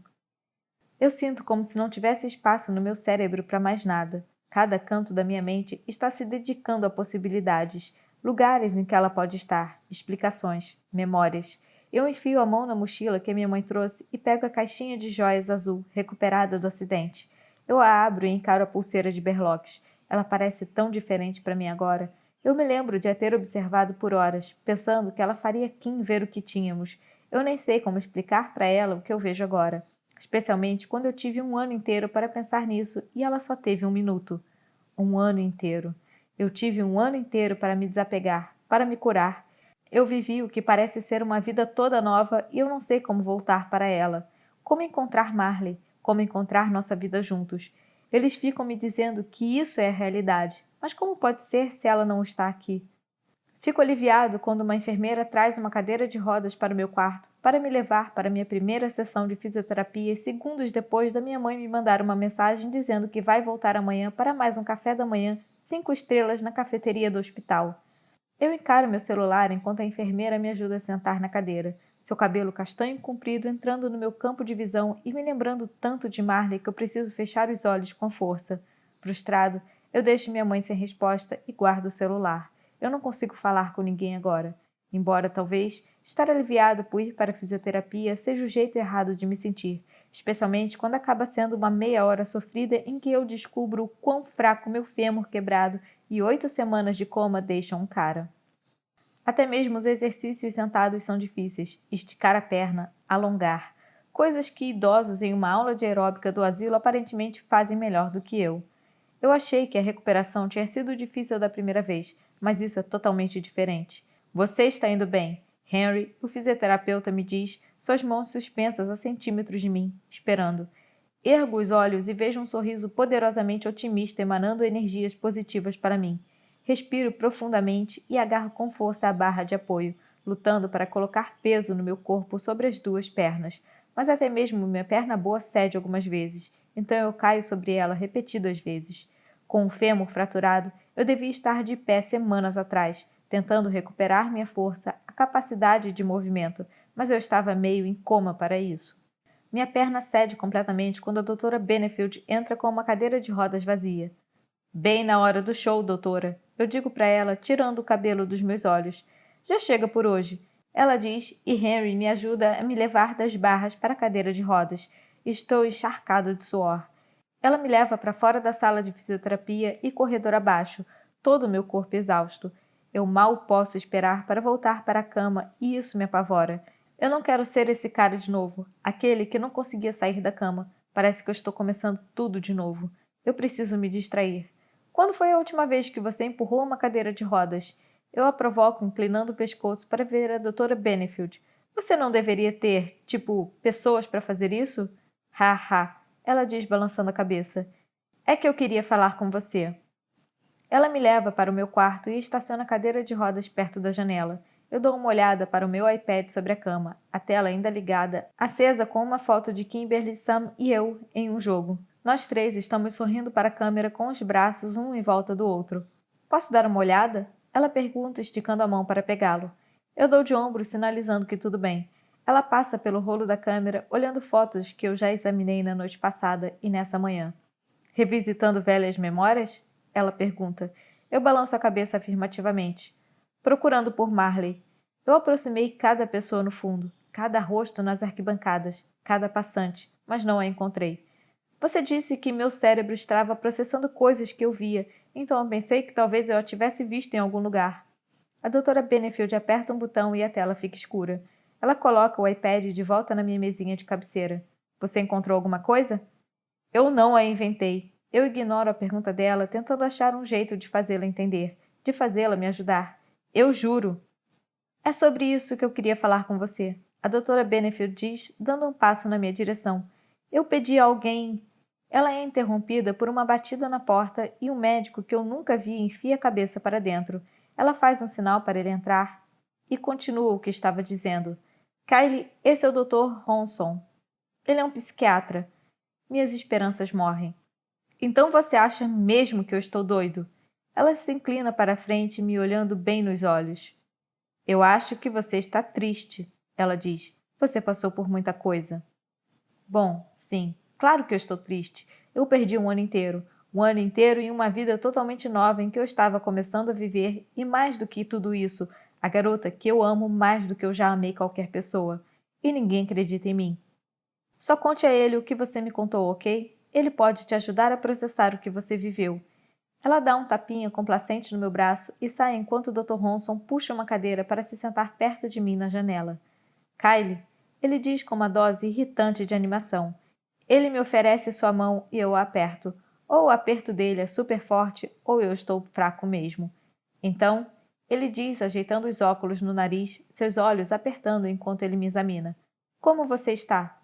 A: Eu sinto como se não tivesse espaço no meu cérebro para mais nada. Cada canto da minha mente está se dedicando a possibilidades, lugares em que ela pode estar, explicações, memórias. Eu enfio a mão na mochila que minha mãe trouxe e pego a caixinha de joias azul, recuperada do acidente. Eu a abro e encaro a pulseira de berloques. Ela parece tão diferente para mim agora. Eu me lembro de a ter observado por horas, pensando que ela faria Kim ver o que tínhamos. Eu nem sei como explicar para ela o que eu vejo agora. Especialmente quando eu tive um ano inteiro para pensar nisso e ela só teve 1 minuto. Um ano inteiro. Eu tive um ano inteiro para me desapegar, para me curar. Eu vivi o que parece ser uma vida toda nova e eu não sei como voltar para ela. Como encontrar Marley? Como encontrar nossa vida juntos? Eles ficam me dizendo que isso é a realidade. Mas como pode ser se ela não está aqui? Fico aliviado quando uma enfermeira traz uma cadeira de rodas para o meu quarto para me levar para minha primeira sessão de fisioterapia segundos depois da minha mãe me mandar uma mensagem dizendo que vai voltar amanhã para mais um café da manhã 5 estrelas na cafeteria do hospital. Eu encaro meu celular enquanto a enfermeira me ajuda a sentar na cadeira, seu cabelo castanho comprido entrando no meu campo de visão e me lembrando tanto de Marley que eu preciso fechar os olhos com força. Frustrado, eu deixo minha mãe sem resposta e guardo o celular. Eu não consigo falar com ninguém agora. Embora, talvez, estar aliviado por ir para a fisioterapia seja o jeito errado de me sentir, especialmente quando acaba sendo uma meia hora sofrida em que eu descubro o quão fraco meu fêmur quebrado e 8 semanas de coma deixam um cara. Até mesmo os exercícios sentados são difíceis. Esticar a perna, alongar. Coisas que idosos em uma aula de aeróbica do asilo aparentemente fazem melhor do que eu. Eu achei que a recuperação tinha sido difícil da primeira vez, mas isso é totalmente diferente. Você está indo bem. Henry, o fisioterapeuta, me diz, suas mãos suspensas a centímetros de mim, esperando. Ergo os olhos e vejo um sorriso poderosamente otimista emanando energias positivas para mim. Respiro profundamente e agarro com força a barra de apoio, lutando para colocar peso no meu corpo sobre as 2 pernas. Mas até mesmo minha perna boa cede algumas vezes, então eu caio sobre ela repetidas vezes. Com o fêmur fraturado, eu devia estar de pé semanas atrás, tentando recuperar minha força, a capacidade de movimento, mas eu estava meio em coma para isso. Minha perna cede completamente quando a doutora Benefield entra com uma cadeira de rodas vazia. Bem na hora do show, doutora. Eu digo para ela, tirando o cabelo dos meus olhos. Já chega por hoje. Ela diz e Henry me ajuda a me levar das barras para a cadeira de rodas. Estou encharcado de suor. Ela me leva para fora da sala de fisioterapia e corredor abaixo, todo o meu corpo exausto. Eu mal posso esperar para voltar para a cama e isso me apavora. Eu não quero ser esse cara de novo, aquele que não conseguia sair da cama. Parece que eu estou começando tudo de novo. Eu preciso me distrair. Quando foi a última vez que você empurrou uma cadeira de rodas? Eu a provoco inclinando o pescoço para ver a doutora Benefield. Você não deveria ter, pessoas para fazer isso? Ha, ha. Ela diz balançando a cabeça. É que eu queria falar com você. Ela me leva para o meu quarto e estaciona a cadeira de rodas perto da janela. Eu dou uma olhada para o meu iPad sobre a cama, a tela ainda ligada, acesa com uma foto de Kimberly, Sam e eu em um jogo. Nós 3 estamos sorrindo para a câmera com os braços um em volta do outro. Posso dar uma olhada? Ela pergunta, esticando a mão para pegá-lo. Eu dou de ombros, sinalizando que tudo bem. Ela passa pelo rolo da câmera, olhando fotos que eu já examinei na noite passada e nessa manhã. Revisitando velhas memórias? Ela pergunta. Eu balanço a cabeça afirmativamente. Procurando por Marley. Eu aproximei cada pessoa no fundo, cada rosto nas arquibancadas, cada passante, mas não a encontrei. Você disse que meu cérebro estava processando coisas que eu via, então eu pensei que talvez eu a tivesse visto em algum lugar. A doutora Benefield aperta um botão e a tela fica escura. Ela coloca o iPad de volta na minha mesinha de cabeceira. Você encontrou alguma coisa? Eu não a inventei. Eu ignoro a pergunta dela, tentando achar um jeito de fazê-la entender, de fazê-la me ajudar. Eu juro. É sobre isso que eu queria falar com você. A doutora Benefield diz, dando um passo na minha direção. Eu pedi a alguém. Ela é interrompida por uma batida na porta e um médico que eu nunca vi enfia a cabeça para dentro. Ela faz um sinal para ele entrar e continua o que estava dizendo. Kylie, esse é o Dr. Ronson. Ele é um psiquiatra. Minhas esperanças morrem. Então você acha mesmo que eu estou doido? Ela se inclina para a frente, me olhando bem nos olhos. Eu acho que você está triste, ela diz. Você passou por muita coisa. Bom, sim, claro que eu estou triste. Eu perdi um ano inteiro. Um ano inteiro e uma vida totalmente nova em que eu estava começando a viver e, mais do que tudo isso, a garota que eu amo mais do que eu já amei qualquer pessoa. E ninguém acredita em mim. Só conte a ele o que você me contou, ok? Ele pode te ajudar a processar o que você viveu. Ela dá um tapinha complacente no meu braço e sai enquanto o Dr. Ronson puxa uma cadeira para se sentar perto de mim na janela. Kylie, ele diz com uma dose irritante de animação. Ele me oferece sua mão e eu a aperto. Ou o aperto dele é super forte, ou eu estou fraco mesmo. Então, ele diz, ajeitando os óculos no nariz, seus olhos apertando enquanto ele me examina. Como você está?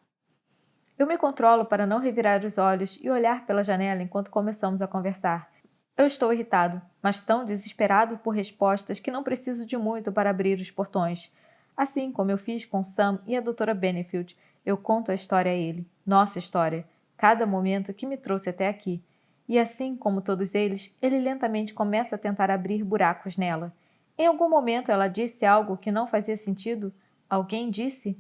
A: Eu me controlo para não revirar os olhos e olhar pela janela enquanto começamos a conversar. Eu estou irritado, mas tão desesperado por respostas que não preciso de muito para abrir os portões. Assim como eu fiz com Sam e a Dra. Benefield, eu conto a história a ele, nossa história, cada momento que me trouxe até aqui. E assim como todos eles, ele lentamente começa a tentar abrir buracos nela. Em algum momento ela disse algo que não fazia sentido? Alguém disse?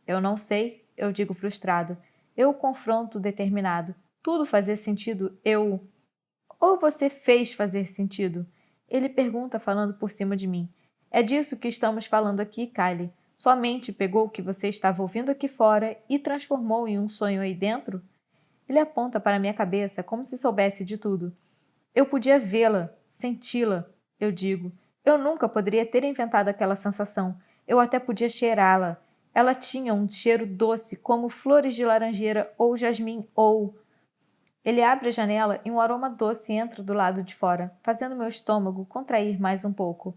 A: Eu não sei, eu digo frustrado. Eu o confronto determinado. Tudo fazia sentido, eu... Ou você fez fazer sentido? Ele pergunta falando por cima de mim. É disso que estamos falando aqui, Kylie. Sua mente pegou o que você estava ouvindo aqui fora e transformou em um sonho aí dentro? Ele aponta para minha cabeça como se soubesse de tudo. Eu podia vê-la, senti-la, eu digo. Eu nunca poderia ter inventado aquela sensação. Eu até podia cheirá-la. Ela tinha um cheiro doce, como flores de laranjeira ou jasmim ou... Ele abre a janela e um aroma doce entra do lado de fora, fazendo meu estômago contrair mais um pouco.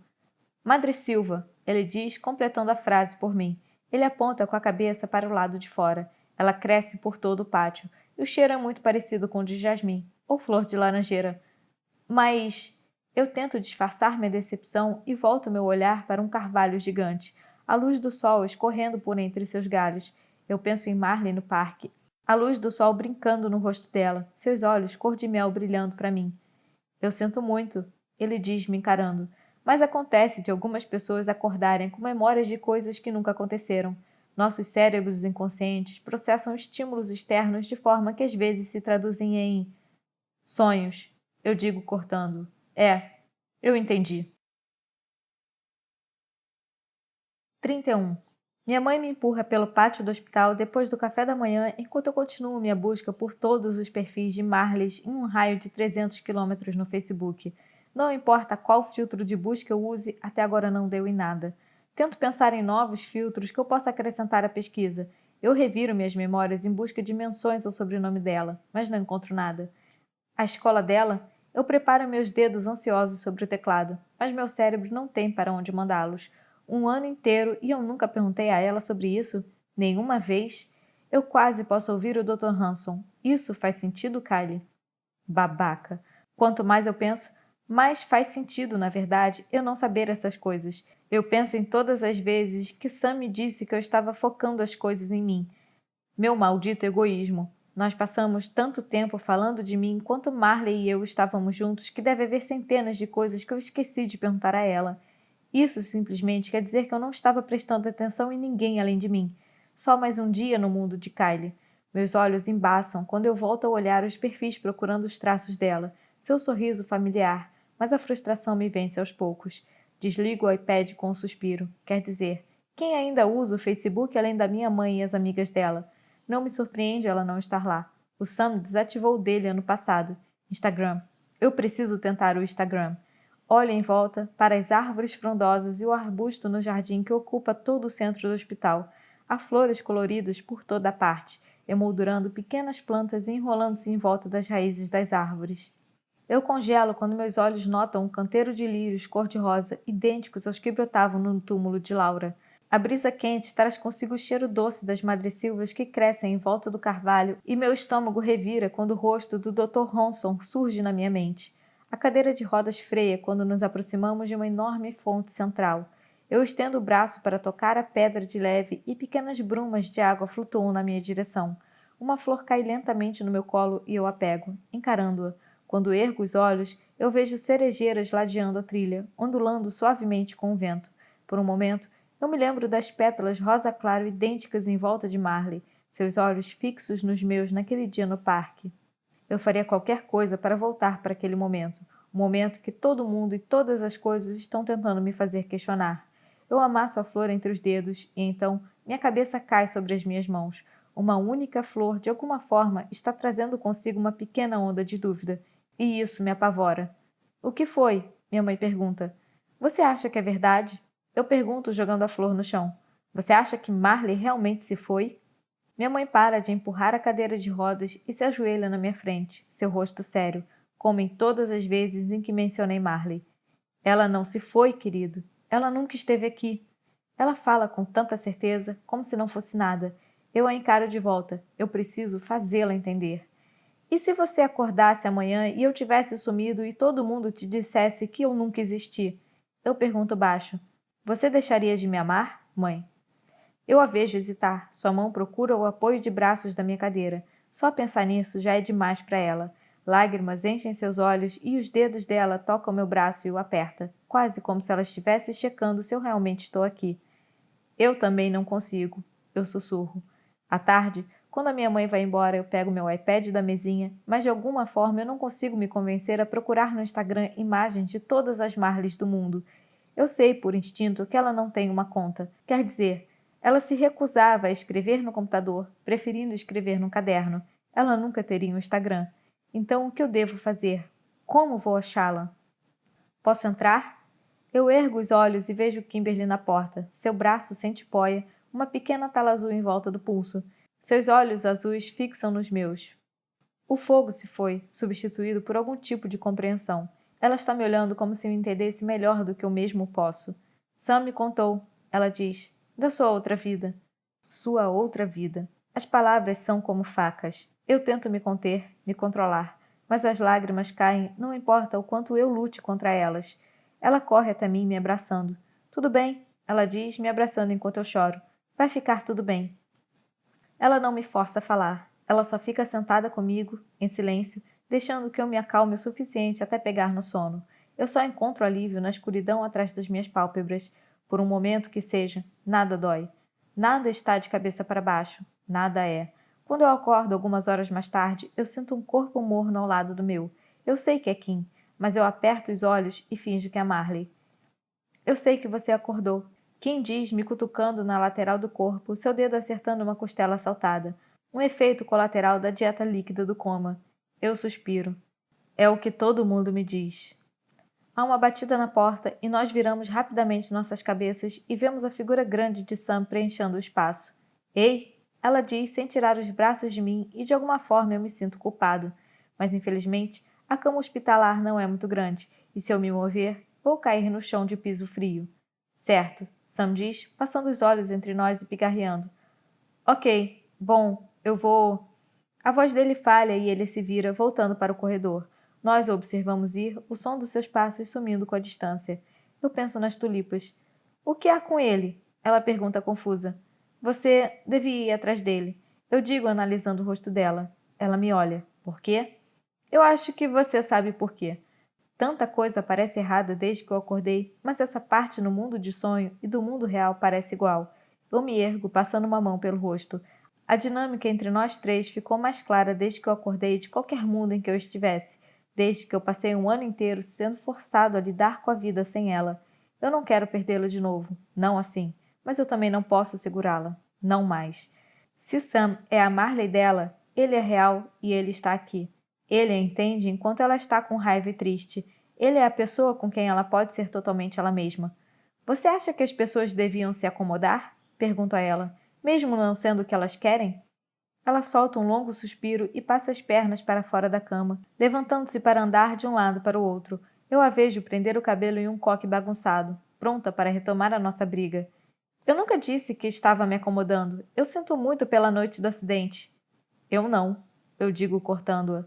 A: Madre Silva, ele diz, completando a frase por mim. Ele aponta com a cabeça para o lado de fora. Ela cresce por todo o pátio, e o cheiro é muito parecido com o de jasmim, ou flor de laranjeira. Mas eu tento disfarçar minha decepção e volto meu olhar para um carvalho gigante, a luz do sol escorrendo por entre seus galhos. Eu penso em Marley no parque, a luz do sol brincando no rosto dela, seus olhos cor de mel brilhando para mim. Eu sinto muito, ele diz me encarando, mas acontece de algumas pessoas acordarem com memórias de coisas que nunca aconteceram. Nossos cérebros inconscientes processam estímulos externos de forma que às vezes se traduzem em sonhos. Eu digo cortando. Eu entendi. 31. Minha mãe me empurra pelo pátio do hospital depois do café da manhã enquanto eu continuo minha busca por todos os perfis de Marleys em um raio de 300 quilômetros no Facebook. Não importa qual filtro de busca eu use, até agora não deu em nada. Tento pensar em novos filtros que eu possa acrescentar à pesquisa. Eu reviro minhas memórias em busca de menções ao sobrenome dela, mas não encontro nada. A escola dela, eu preparo meus dedos ansiosos sobre o teclado, mas meu cérebro não tem para onde mandá-los. Um ano inteiro e eu nunca perguntei a ela sobre isso? Nenhuma vez? Eu quase posso ouvir o Dr. Hanson. Isso faz sentido, Kylie? Babaca. Quanto mais eu penso, mais faz sentido, na verdade, eu não saber essas coisas. Eu penso em todas as vezes que Sam me disse que eu estava focando as coisas em mim. Meu maldito egoísmo. Nós passamos tanto tempo falando de mim enquanto Marley e eu estávamos juntos que deve haver centenas de coisas que eu esqueci de perguntar a ela. Isso simplesmente quer dizer que eu não estava prestando atenção em ninguém além de mim. Só mais um dia no mundo de Kylie. Meus olhos embaçam quando eu volto a olhar os perfis procurando os traços dela, seu sorriso familiar, mas a frustração me vence aos poucos. Desligo o iPad com um suspiro. Quer dizer, quem ainda usa o Facebook além da minha mãe e as amigas dela? Não me surpreende ela não estar lá. O Sam desativou o dele ano passado. Instagram. Eu preciso tentar o Instagram. Olho em volta para as árvores frondosas e o arbusto no jardim que ocupa todo o centro do hospital. Há flores coloridas por toda a parte, emoldurando pequenas plantas e enrolando-se em volta das raízes das árvores. Eu congelo quando meus olhos notam um canteiro de lírios cor-de-rosa idênticos aos que brotavam no túmulo de Laura. A brisa quente traz consigo o cheiro doce das madressilvas que crescem em volta do carvalho e meu estômago revira quando o rosto do Dr. Ronson surge na minha mente. A cadeira de rodas freia quando nos aproximamos de uma enorme fonte central. Eu estendo o braço para tocar a pedra de leve e pequenas brumas de água flutuam na minha direção. Uma flor cai lentamente no meu colo e eu a pego, encarando-a. Quando ergo os olhos, eu vejo cerejeiras ladeando a trilha, ondulando suavemente com o vento. Por um momento, eu me lembro das pétalas rosa claro idênticas em volta de Marley, seus olhos fixos nos meus naquele dia no parque. Eu faria qualquer coisa para voltar para aquele momento, um momento que todo mundo e todas as coisas estão tentando me fazer questionar. Eu amasso a flor entre os dedos e então minha cabeça cai sobre as minhas mãos. Uma única flor, de alguma forma, está trazendo consigo uma pequena onda de dúvida, e isso me apavora. O que foi? Minha mãe pergunta. Você acha que é verdade? Eu pergunto, jogando a flor no chão. Você acha que Marley realmente se foi? Minha mãe para de empurrar a cadeira de rodas e se ajoelha na minha frente, seu rosto sério, como em todas as vezes em que mencionei Marley. Ela não se foi, querido. Ela nunca esteve aqui. Ela fala com tanta certeza, como se não fosse nada. Eu a encaro de volta. Eu preciso fazê-la entender. E se você acordasse amanhã e eu tivesse sumido e todo mundo te dissesse que eu nunca existi? Eu pergunto baixo. Você deixaria de me amar, mãe? Eu a vejo hesitar. Sua mão procura o apoio de braços da minha cadeira. Só pensar nisso já é demais para ela. Lágrimas enchem seus olhos e os dedos dela tocam meu braço e o aperta, quase como se ela estivesse checando se eu realmente estou aqui. Eu também não consigo. Eu sussurro. À tarde, quando a minha mãe vai embora, eu pego meu iPad da mesinha, mas de alguma forma eu não consigo me convencer a procurar no Instagram imagens de todas as Marleys do mundo. Eu sei, por instinto, que ela não tem uma conta. Quer dizer, ela se recusava a escrever no computador, preferindo escrever no caderno. Ela nunca teria um Instagram. Então, o que eu devo fazer? Como vou achá-la? Posso entrar? Eu ergo os olhos e vejo Kimberly na porta. Seu braço sente poia, uma pequena tala azul em volta do pulso. Seus olhos azuis fixam nos meus. O fogo se foi, substituído por algum tipo de compreensão. Ela está me olhando como se me entendesse melhor do que eu mesmo posso. Sam me contou, ela diz, da sua outra vida. Sua outra vida. As palavras são como facas. Eu tento me conter, me controlar, mas as lágrimas caem, não importa o quanto eu lute contra elas. Ela corre até mim, me abraçando. Tudo bem, ela diz, me abraçando enquanto eu choro. Vai ficar tudo bem. Ela não me força a falar. Ela só fica sentada comigo, em silêncio, deixando que eu me acalme o suficiente até pegar no sono. Eu só encontro alívio na escuridão atrás das minhas pálpebras. Por um momento que seja, nada dói. Nada está de cabeça para baixo. Nada é. Quando eu acordo algumas horas mais tarde, eu sinto um corpo morno ao lado do meu. Eu sei que é Kim, mas eu aperto os olhos e finjo que é Marley. Eu sei que você acordou. Kim diz, me cutucando na lateral do corpo, seu dedo acertando uma costela assaltada. Um efeito colateral da dieta líquida do coma. Eu suspiro. É o que todo mundo me diz. Há uma batida na porta e nós viramos rapidamente nossas cabeças e vemos a figura grande de Sam preenchendo o espaço. Ei! Ela diz sem tirar os braços de mim e de alguma forma eu me sinto culpado. Mas infelizmente, a cama hospitalar não é muito grande e se eu me mover, vou cair no chão de piso frio. Certo, Sam diz, passando os olhos entre nós e pigarreando. Ok, bom, eu vou... A voz dele falha e ele se vira, voltando para o corredor. Nós o observamos ir, o som dos seus passos sumindo com a distância. Eu penso nas tulipas. O que há com ele? Ela pergunta confusa. Você devia ir atrás dele. Eu digo, analisando o rosto dela. Ela me olha. Por quê? Eu acho que você sabe por quê. Tanta coisa parece errada desde que eu acordei, mas essa parte no mundo de sonho e do mundo real parece igual. Eu me ergo, passando uma mão pelo rosto. A dinâmica entre nós três ficou mais clara desde que eu acordei de qualquer mundo em que eu estivesse, desde que eu passei um ano inteiro sendo forçado a lidar com a vida sem ela. Eu não quero perdê-la de novo, não assim, mas eu também não posso segurá-la, não mais. Se Sam é a Marley dela, ele é real e ele está aqui. Ele a entende enquanto ela está com raiva e triste. Ele é a pessoa com quem ela pode ser totalmente ela mesma. Você acha que as pessoas deviam se acomodar? Pergunto a ela, mesmo não sendo o que elas querem? Ela solta um longo suspiro e passa as pernas para fora da cama, levantando-se para andar de um lado para o outro. Eu a vejo prender o cabelo em um coque bagunçado, pronta para retomar a nossa briga. Eu nunca disse que estava me acomodando. Eu sinto muito pela noite do acidente. Eu não, eu digo cortando-a.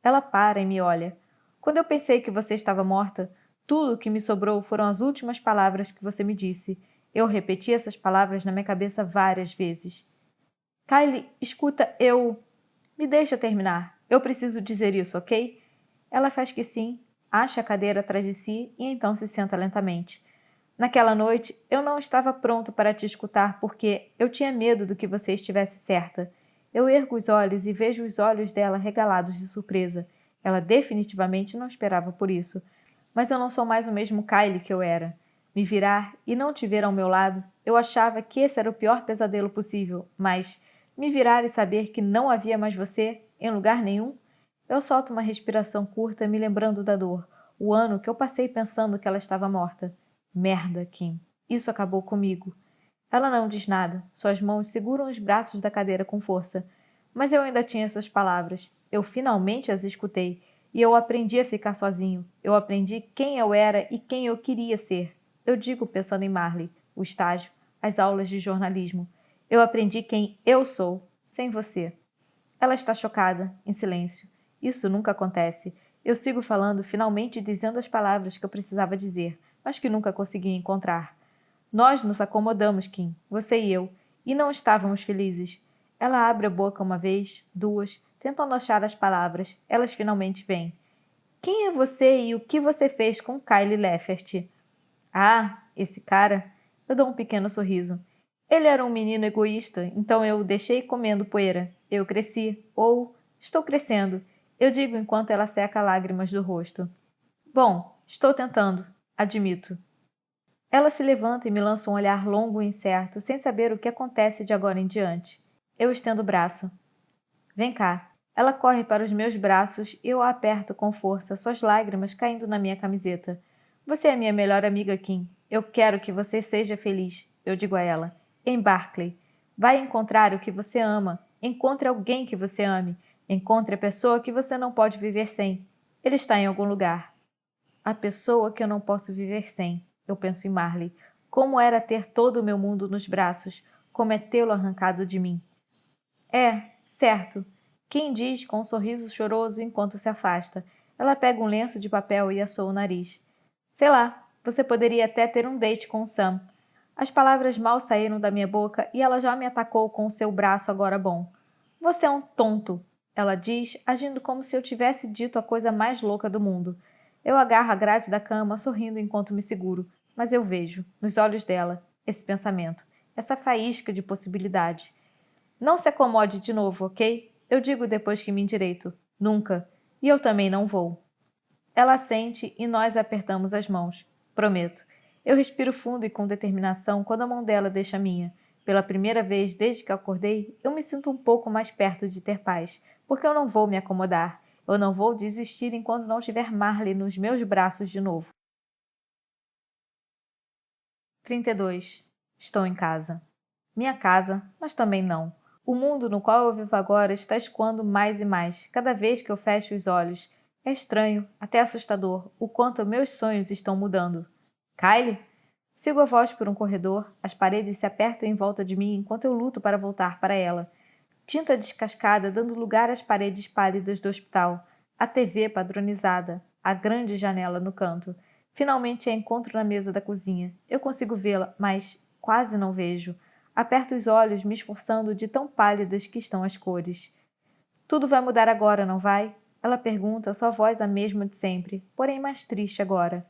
A: Ela para e me olha. Quando eu pensei que você estava morta, tudo o que me sobrou foram as últimas palavras que você me disse. Eu repeti essas palavras na minha cabeça várias vezes. Kylie, escuta, eu... Me deixa terminar. Eu preciso dizer isso, ok? Ela faz que sim, acha a cadeira atrás de si e então se senta lentamente. Naquela noite, eu não estava pronto para te escutar porque eu tinha medo do que você estivesse certa. Eu ergo os olhos e vejo os olhos dela regalados de surpresa. Ela definitivamente não esperava por isso. Mas eu não sou mais o mesmo Kylie que eu era. Me virar e não te ver ao meu lado, eu achava que esse era o pior pesadelo possível, mas me virar e saber que não havia mais você, em lugar nenhum? Eu solto uma respiração curta, me lembrando da dor, o ano que eu passei pensando que ela estava morta. Merda, Kim. Isso acabou comigo. Ela não diz nada. Suas mãos seguram os braços da cadeira com força. Mas eu ainda tinha suas palavras. Eu finalmente as escutei. E eu aprendi a ficar sozinho. Eu aprendi quem eu era e quem eu queria ser. Eu digo pensando em Marley, o estágio, as aulas de jornalismo. Eu aprendi quem eu sou, sem você. Ela está chocada, em silêncio. Isso nunca acontece. Eu sigo falando, finalmente dizendo as palavras que eu precisava dizer, mas que nunca consegui encontrar. Nós nos acomodamos, Kim, você e eu, e não estávamos felizes. Ela abre a boca uma vez, duas, tentando achar as palavras. Elas finalmente vêm. Quem é você e o que você fez com Kylie Leffert? Ah, esse cara. Eu dou um pequeno sorriso. Ele era um menino egoísta, então eu o deixei comendo poeira. Eu cresci, ou estou crescendo. Eu digo enquanto ela seca lágrimas do rosto. Bom, estou tentando, admito. Ela se levanta e me lança um olhar longo e incerto, sem saber o que acontece de agora em diante. Eu estendo o braço. Vem cá. Ela corre para os meus braços e eu a aperto com força, suas lágrimas caindo na minha camiseta. Você é minha melhor amiga, Kim. Eu quero que você seja feliz, eu digo a ela. Em Barclay. Vai encontrar o que você ama. Encontre alguém que você ame. Encontre a pessoa que você não pode viver sem. Ele está em algum lugar. A pessoa que eu não posso viver sem. Eu penso em Marley. Como era ter todo o meu mundo nos braços. Como é tê-lo arrancado de mim. É, certo. Quem diz com um sorriso choroso enquanto se afasta. Ela pega um lenço de papel e assou o nariz. Sei lá, você poderia até ter um date com o Sam. As palavras mal saíram da minha boca e ela já me atacou com o seu braço agora bom. Você é um tonto, ela diz, agindo como se eu tivesse dito a coisa mais louca do mundo. Eu agarro a grade da cama, sorrindo enquanto me seguro, mas eu vejo, nos olhos dela, esse pensamento, essa faísca de possibilidade. Não se acomode de novo, ok? Eu digo depois que me endireito. Nunca. E eu também não vou. Ela assente e nós apertamos as mãos. Prometo. Eu respiro fundo e com determinação quando a mão dela deixa a minha. Pela primeira vez desde que acordei, eu me sinto um pouco mais perto de ter paz, porque eu não vou me acomodar. Eu não vou desistir enquanto não tiver Marley nos meus braços de novo. 32. Estou em casa. Minha casa, mas também não. O mundo no qual eu vivo agora está escoando mais e mais, cada vez que eu fecho os olhos. É estranho, até assustador, o quanto meus sonhos estão mudando. Kylie? Sigo a voz por um corredor, as paredes se apertam em volta de mim enquanto eu luto para voltar para ela. Tinta descascada dando lugar às paredes pálidas do hospital, a TV padronizada, a grande janela no canto. Finalmente a encontro na mesa da cozinha. Eu consigo vê-la, mas quase não vejo. Aperto os olhos, me esforçando de tão pálidas que estão as cores. Tudo vai mudar agora, não vai? Ela pergunta, sua voz a mesma de sempre, porém mais triste agora.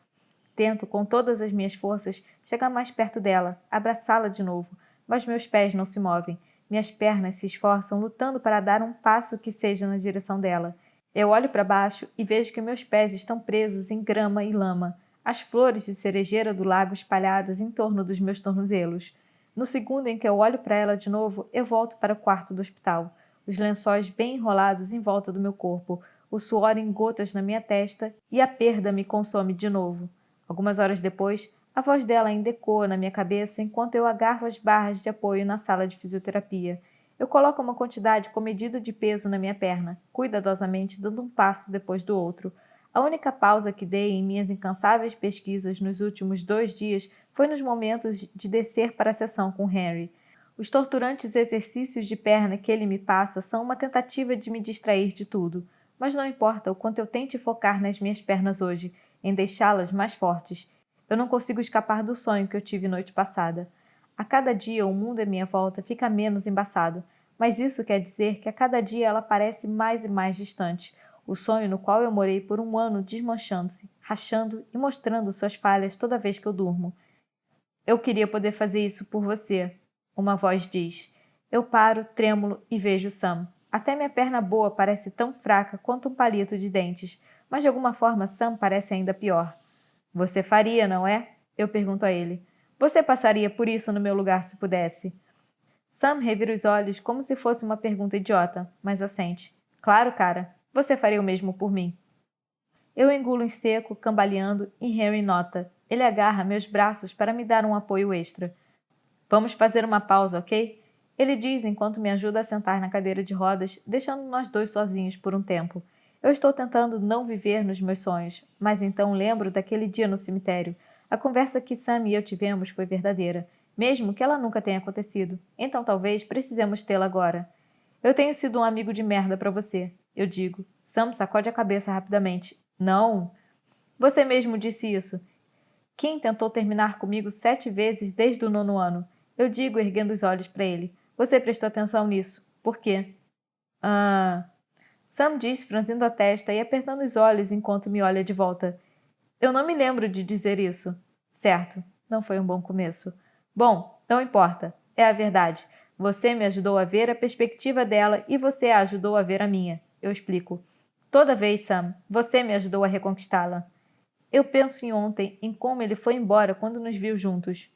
A: Tento, com todas as minhas forças, chegar mais perto dela, abraçá-la de novo, mas meus pés não se movem. Minhas pernas se esforçam, lutando para dar um passo que seja na direção dela. Eu olho para baixo e vejo que meus pés estão presos em grama e lama, as flores de cerejeira do lago espalhadas em torno dos meus tornozelos. No segundo em que eu olho para ela de novo, eu volto para o quarto do hospital, os lençóis bem enrolados em volta do meu corpo, o suor em gotas na minha testa e a perda me consome de novo. Algumas horas depois, a voz dela ainda ecoa na minha cabeça enquanto eu agarro as barras de apoio na sala de fisioterapia. Eu coloco uma quantidade comedida de peso na minha perna, cuidadosamente dando um passo depois do outro. A única pausa que dei em minhas incansáveis pesquisas nos últimos 2 dias foi nos momentos de descer para a sessão com Henry. Os torturantes exercícios de perna que ele me passa são uma tentativa de me distrair de tudo, mas não importa o quanto eu tente focar nas minhas pernas hoje, em deixá-las mais fortes. Eu não consigo escapar do sonho que eu tive noite passada. A cada dia o mundo à minha volta fica menos embaçado, mas isso quer dizer que a cada dia ela parece mais e mais distante. O sonho no qual eu morei por um ano desmanchando-se, rachando e mostrando suas falhas toda vez que eu durmo. Eu queria poder fazer isso por você, uma voz diz. Eu paro, trêmulo, e vejo Sam. Até minha perna boa parece tão fraca quanto um palito de dentes, mas de alguma forma Sam parece ainda pior. Você faria, não é? Eu pergunto a ele. Você passaria por isso no meu lugar se pudesse? Sam revira os olhos como se fosse uma pergunta idiota, mas assente. Claro, cara. Você faria o mesmo por mim. Eu engulo em seco, cambaleando, e Henry nota. Ele agarra meus braços para me dar um apoio extra. Vamos fazer uma pausa, ok? Ele diz enquanto me ajuda a sentar na cadeira de rodas, deixando nós dois sozinhos por um tempo. Eu estou tentando não viver nos meus sonhos, mas então lembro daquele dia no cemitério. A conversa que Sam e eu tivemos foi verdadeira, mesmo que ela nunca tenha acontecido. Então talvez precisemos tê-la agora. Eu tenho sido um amigo de merda para você, eu digo. Sam sacode a cabeça rapidamente. Não. Você mesmo disse isso. Kim tentou terminar comigo 7 vezes desde o 9º ano. Eu digo, erguendo os olhos para ele. Você prestou atenção nisso. Por quê? Sam diz, franzindo a testa e apertando os olhos enquanto me olha de volta. Eu não me lembro de dizer isso. Certo, não foi um bom começo. Bom, não importa. É a verdade. Você me ajudou a ver a perspectiva dela e você a ajudou a ver a minha. Eu explico. Toda vez, Sam, você me ajudou a reconquistá-la. Eu penso em ontem, em como ele foi embora quando nos viu juntos.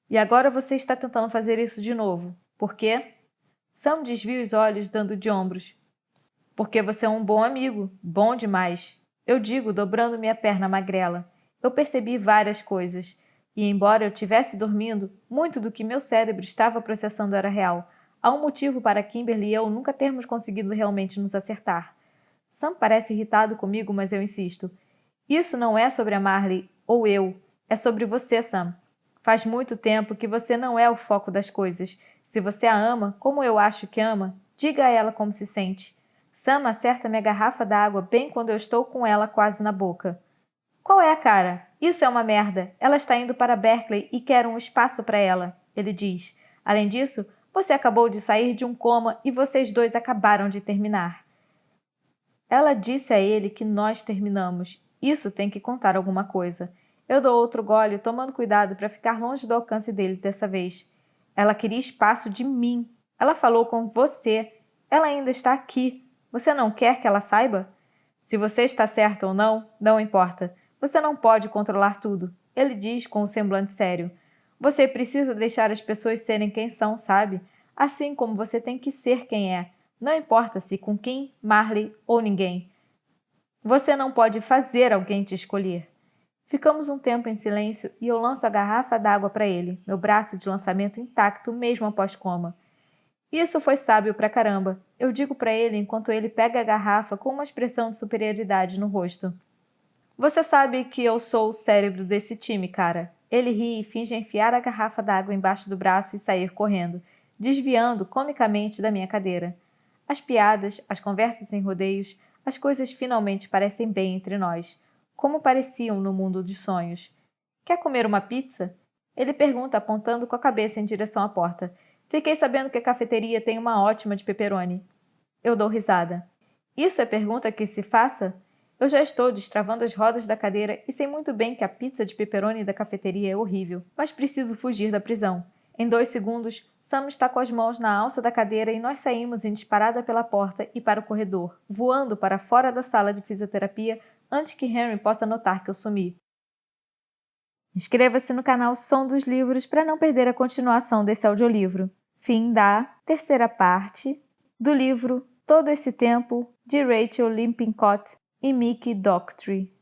A: E agora você está tentando fazer isso de novo. Por quê? Sam desvia os olhos, dando de ombros. Porque você é um bom amigo. Bom demais. Eu digo, dobrando minha perna magrela. Eu percebi várias coisas. E embora eu tivesse dormindo, muito do que meu cérebro estava processando era real. Há um motivo para Kimberly e eu nunca termos conseguido realmente nos acertar. Sam parece irritado comigo, mas eu insisto. Isso não é sobre a Marley ou eu. É sobre você, Sam. Faz muito tempo que você não é o foco das coisas. Se você a ama, como eu acho que ama, diga a ela como se sente. Sam acerta minha garrafa d'água bem quando eu estou com ela quase na boca. Qual é, cara? Isso é uma merda. Ela está indo para Berkeley e quer um espaço para ela, ele diz. Além disso, você acabou de sair de um coma e vocês dois acabaram de terminar. Ela disse a ele que nós terminamos. Isso tem que contar alguma coisa. Eu dou outro gole, tomando cuidado para ficar longe do alcance dele dessa vez. Ela queria espaço de mim. Ela falou com você. Ela ainda está aqui. Você não quer que ela saiba? Se você está certo ou não, não importa. Você não pode controlar tudo. Ele diz com um semblante sério. Você precisa deixar as pessoas serem quem são, sabe? Assim como você tem que ser quem é. Não importa se com quem, Marley ou ninguém. Você não pode fazer alguém te escolher. Ficamos um tempo em silêncio e eu lanço a garrafa d'água para ele, meu braço de lançamento intacto mesmo após coma. Isso foi sábio pra caramba, eu digo para ele enquanto ele pega a garrafa com uma expressão de superioridade no rosto. Você sabe que eu sou o cérebro desse time, cara. Ele ri e finge enfiar a garrafa d'água embaixo do braço e sair correndo, desviando comicamente da minha cadeira. As piadas, as conversas sem rodeios, as coisas finalmente parecem bem entre nós, como pareciam no mundo dos sonhos. Quer comer uma pizza? Ele pergunta apontando com a cabeça em direção à porta. Fiquei sabendo que a cafeteria tem uma ótima de pepperoni. Eu dou risada. Isso é pergunta que se faça? Eu já estou destravando as rodas da cadeira e sei muito bem que a pizza de pepperoni da cafeteria é horrível, mas preciso fugir da prisão. Em 2 segundos, Sam está com as mãos na alça da cadeira e nós saímos em disparada pela porta e para o corredor, voando para fora da sala de fisioterapia antes que Henry possa notar que eu sumi. Inscreva-se no canal Som dos Livros para não perder a continuação desse audiolivro. Fim da 3ª parte do livro Todo Esse Tempo, de Rachel Lippincott e Mickey Dougherty.